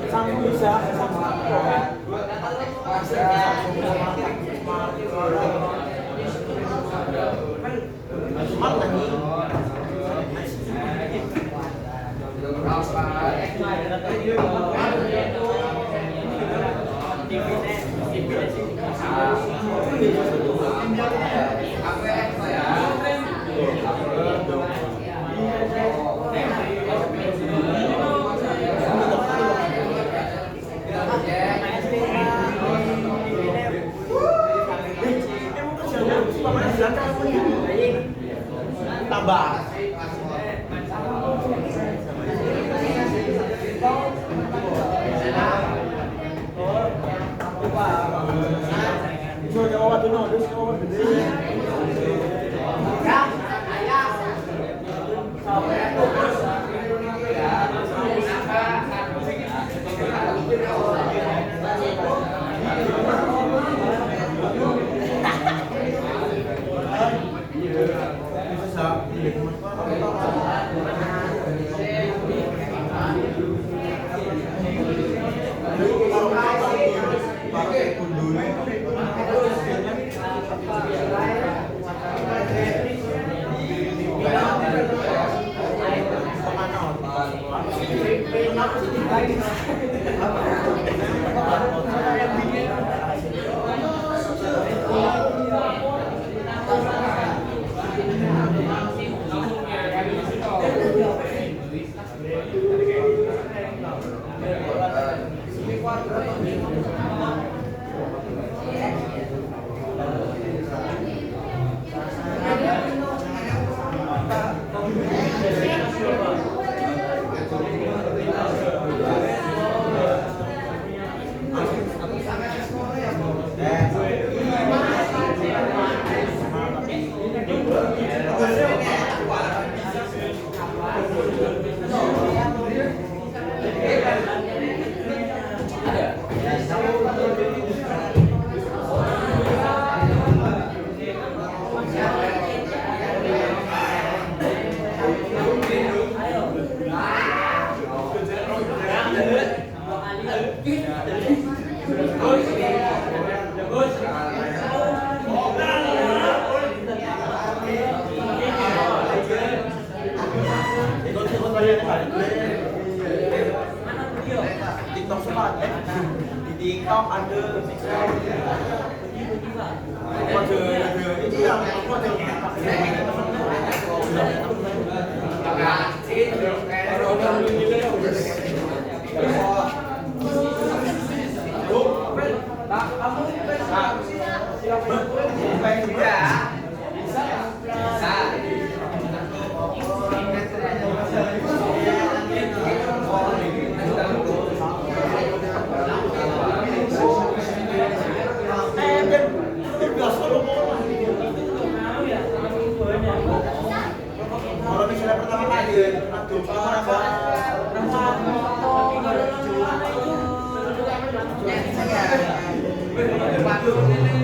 C: Aku bisa. tambah. TikTok sempat di TikTok ada kalau misalnya pertama kali aduh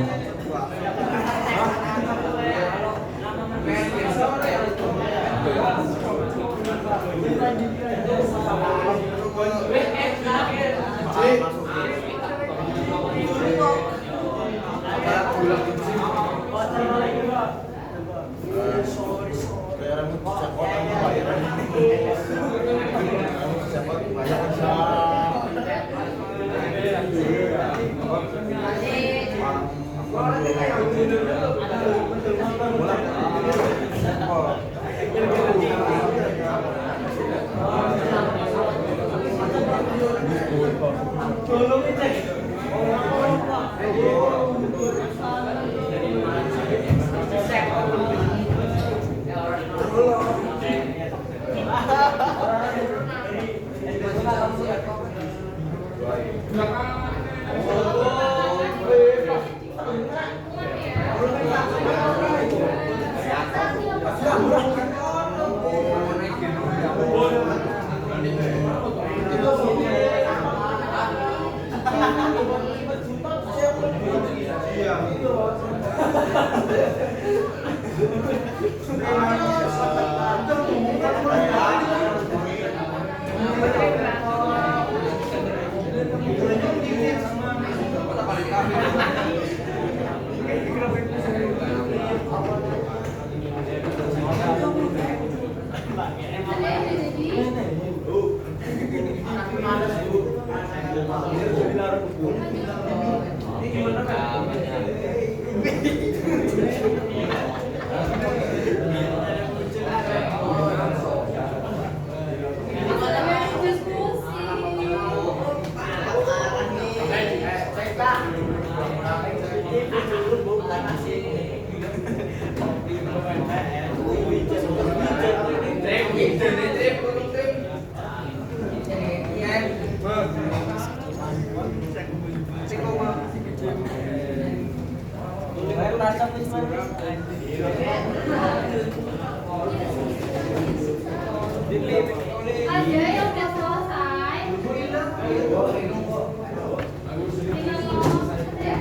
A: Ada yang udah selesai. Tinggal ngomong ya.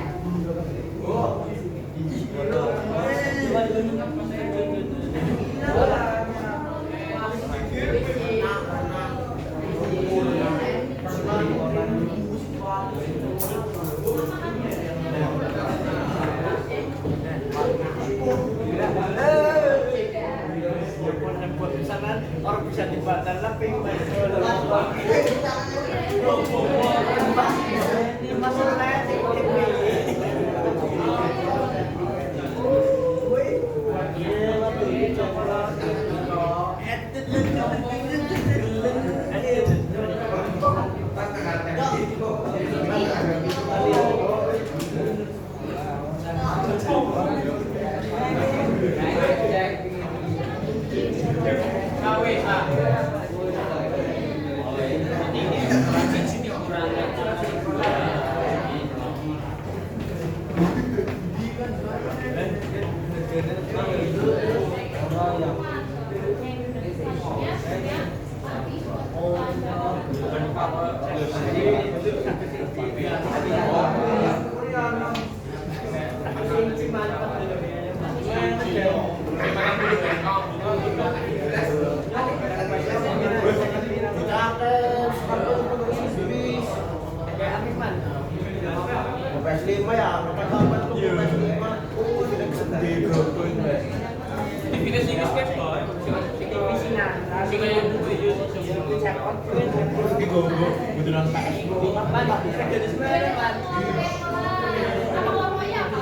C: Orang bisa dibatal tapi PS5 ya, kapan-kapan tuh PS5. Oh, tidak sedih
A: Apa ngomongnya apa?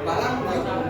B: Balang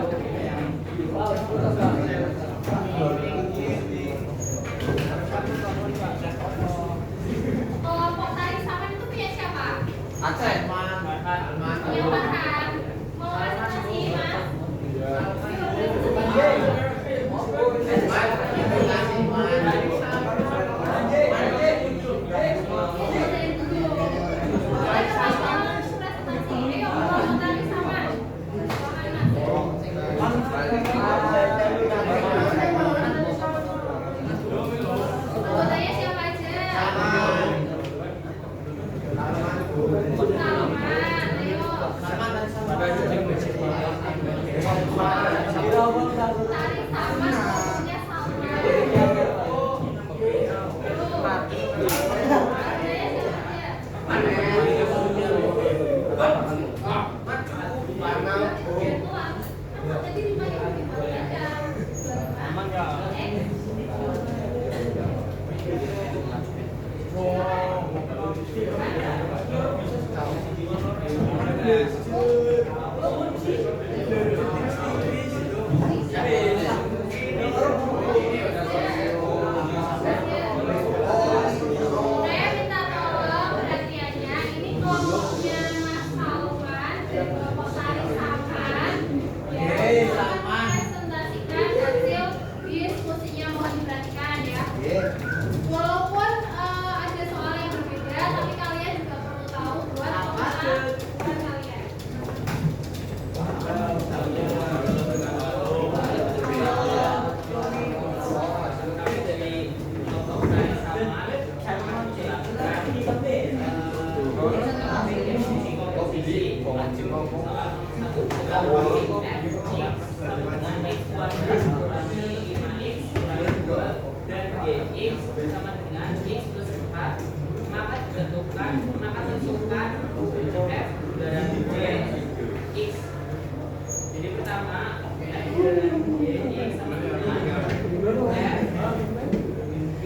E: sama dengan X kuadrat kurangi 5X kurangi 2 dan GX sama dengan X plus 4, maka tentukan F dari GX. Jadi pertama F dari GX sama dengan F G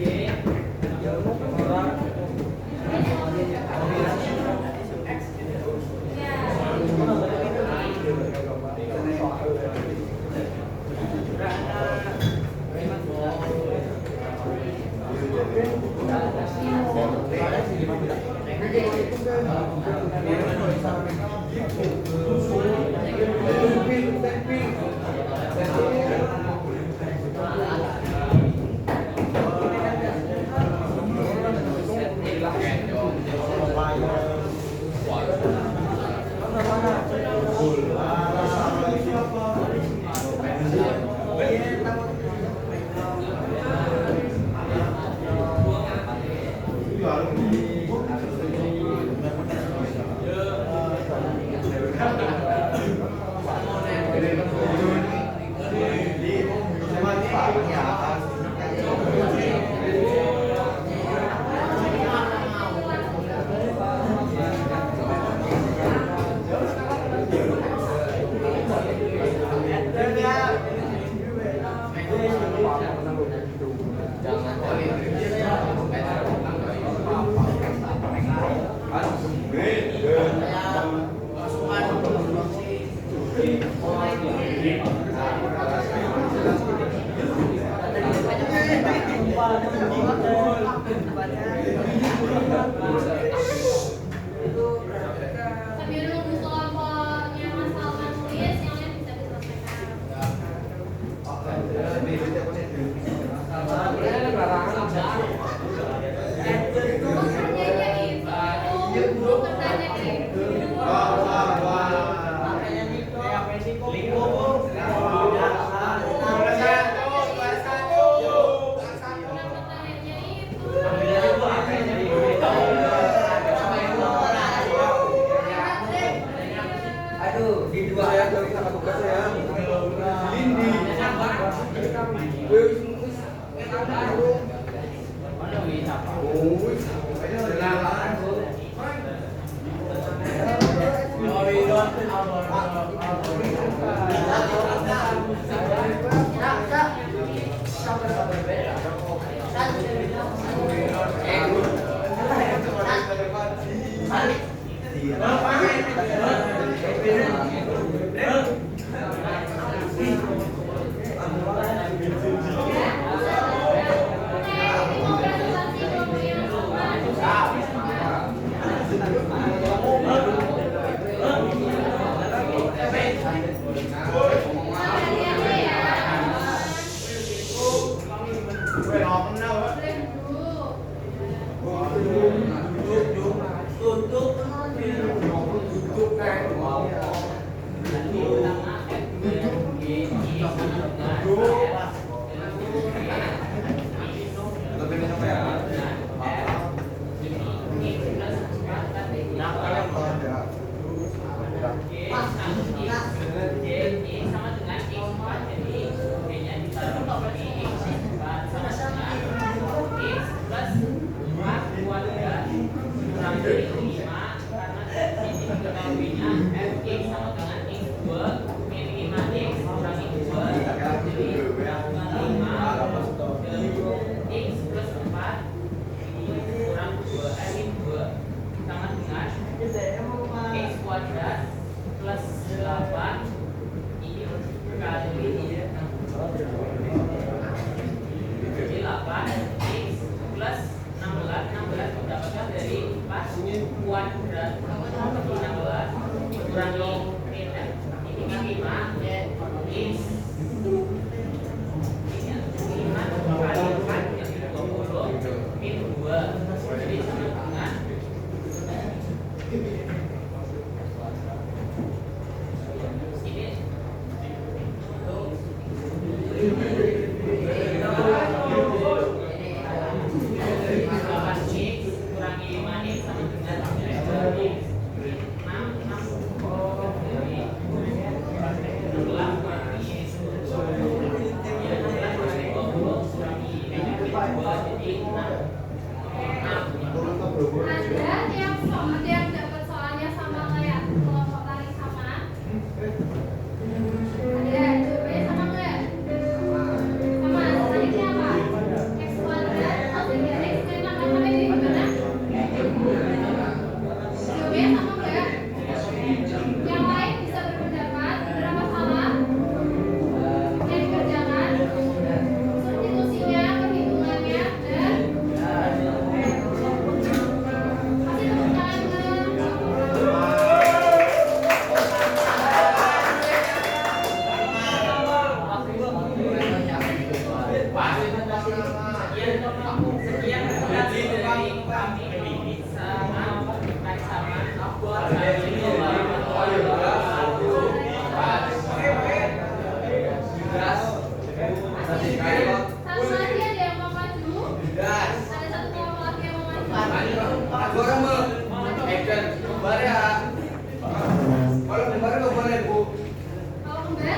A: Sambil nunggu kelompoknya Mas Salman tulis, yang lain bisa diselesaikan.
B: Aduh, di dua ayat dari sama tugas ya. Lindi.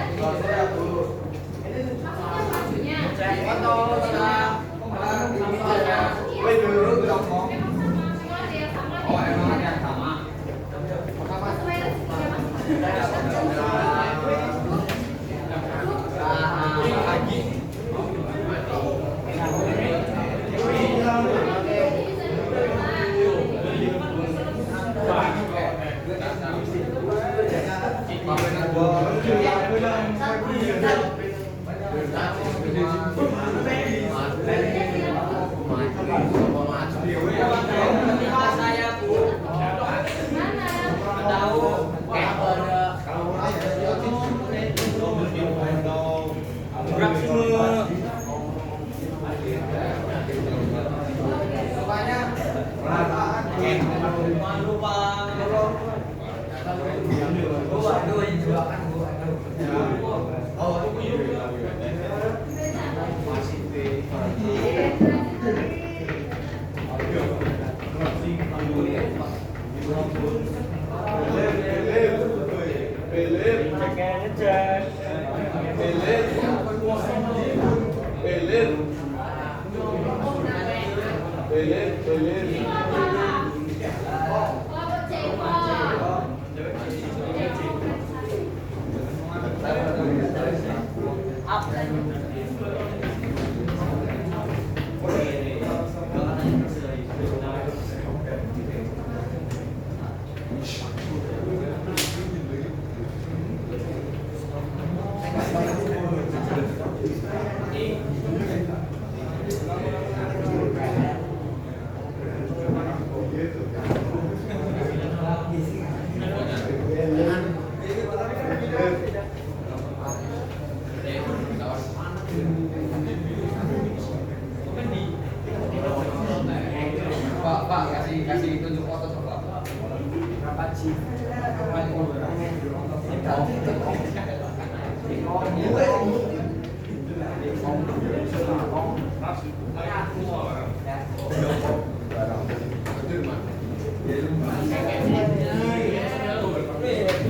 A: Maksudnya majunya.
B: Foto sama misalnya.
A: Iya. Emang sama. Emang ada yang sama.
B: Oh, emang ada yang sama.
A: Sesuai rezeki ya, Mas.
B: Lagi.
E: Saya Bu. Tahu kayak
B: Pak, kasih tunjuk foto coba. Berapa sih?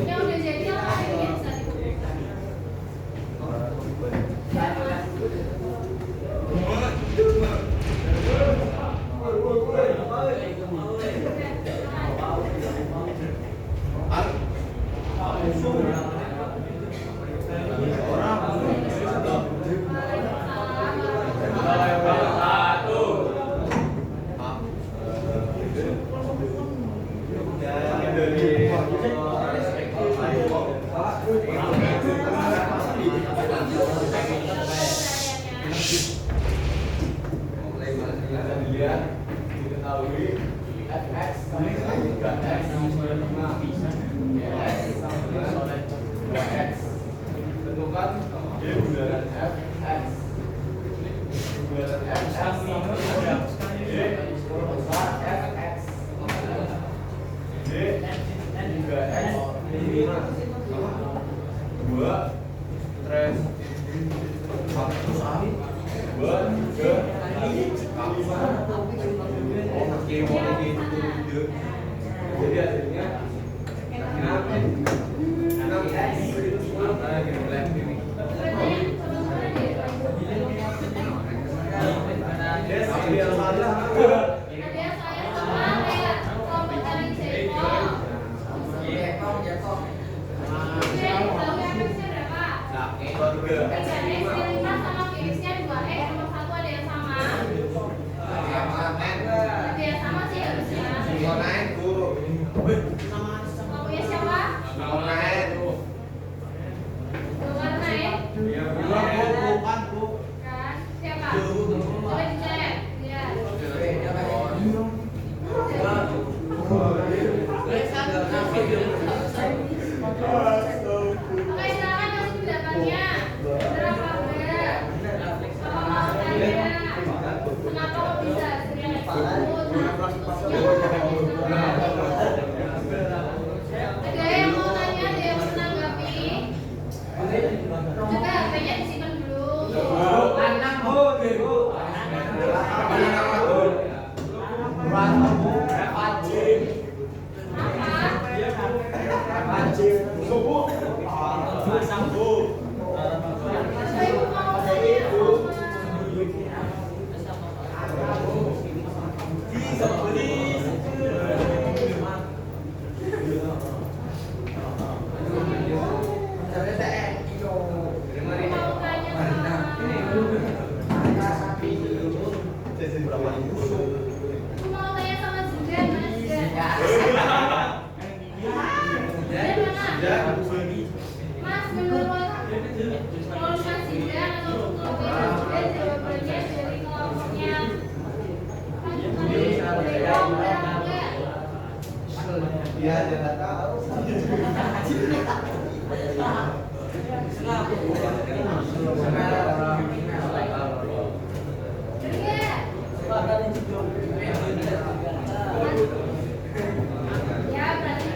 A: Yang udah jadi apa yang bisa dibuka?
B: Tentukan bulan fx. Bulan fx dua tres jadi hasilnya
C: 上步。
A: Kelompok sidang atau kelompok dan jawabannya dari kelompoknya.
C: Dia tidak tahu.
A: Ya, berarti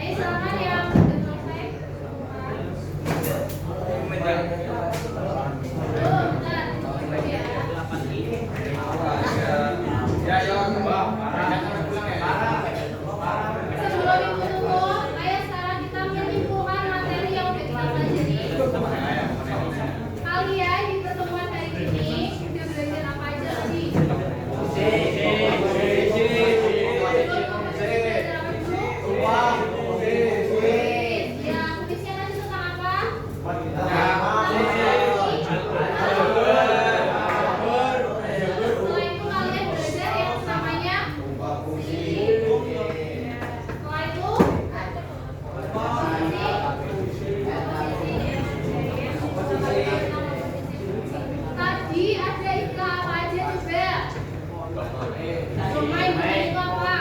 A: ayo silakan yang udah sebelum ibu tutup, ayo sekarang kita menyimpulkan materi yang udah kita pelajari. Kalian di pertemuan hari ini udah belajar apa aja sih? Tadi ada istilah apa aja coba? Domain itu apa?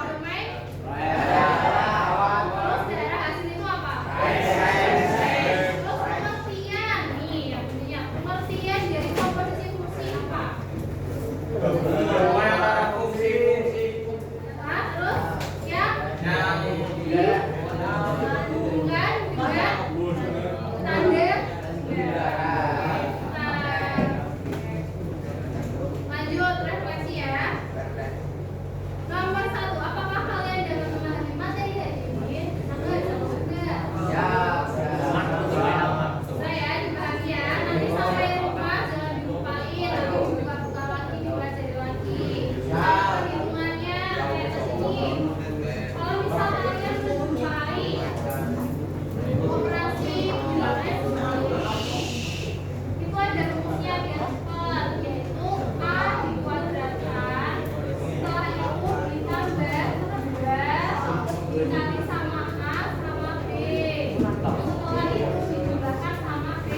A: Domain? Terus daerah hasil itu apa? Terus pengertian nih yang punya pengertian dari komposisi fungsi apa? Hah? Terus yang hubungan dengan tanda. Lanjut refleksi ya. Nomor 1, apakah kalian dapat memahami materi hari ini? Satu aja enggak? Saya dibahagi ya. Nanti sampai rumah jangan dilupain, nanti buka-buka lagi, dipelajari lagi. Perhitungannya kayak kesini. Kalau misalnya kalian sudah jumpai operasi bilangan itu ada rumusnya biar cepat, yaitu A dikuadratkan, setelah itu ditambah 2 dikali sama A sama B, setelah itu dijumlahkan sama B.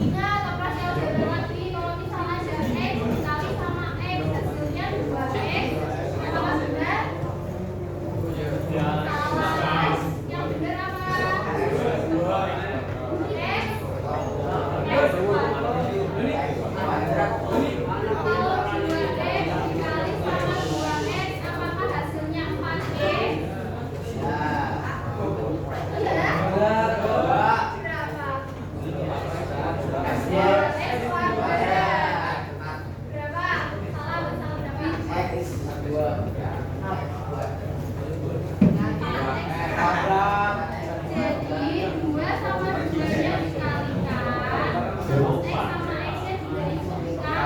A: Ingat operasi aljabar lagi, kalau misalnya ada X dikali sama X hasilnya 2X, apakah benar? Salah. Yang benar apa? X. Kalau 2X dikali sama 2X, apakah hasilnya 4X? Benar? Berapa? X kuadrat. Berapa? Salah berapa? Jadi 2 sama 2-nya dikalikan, X sama X-nya juga dikalikan.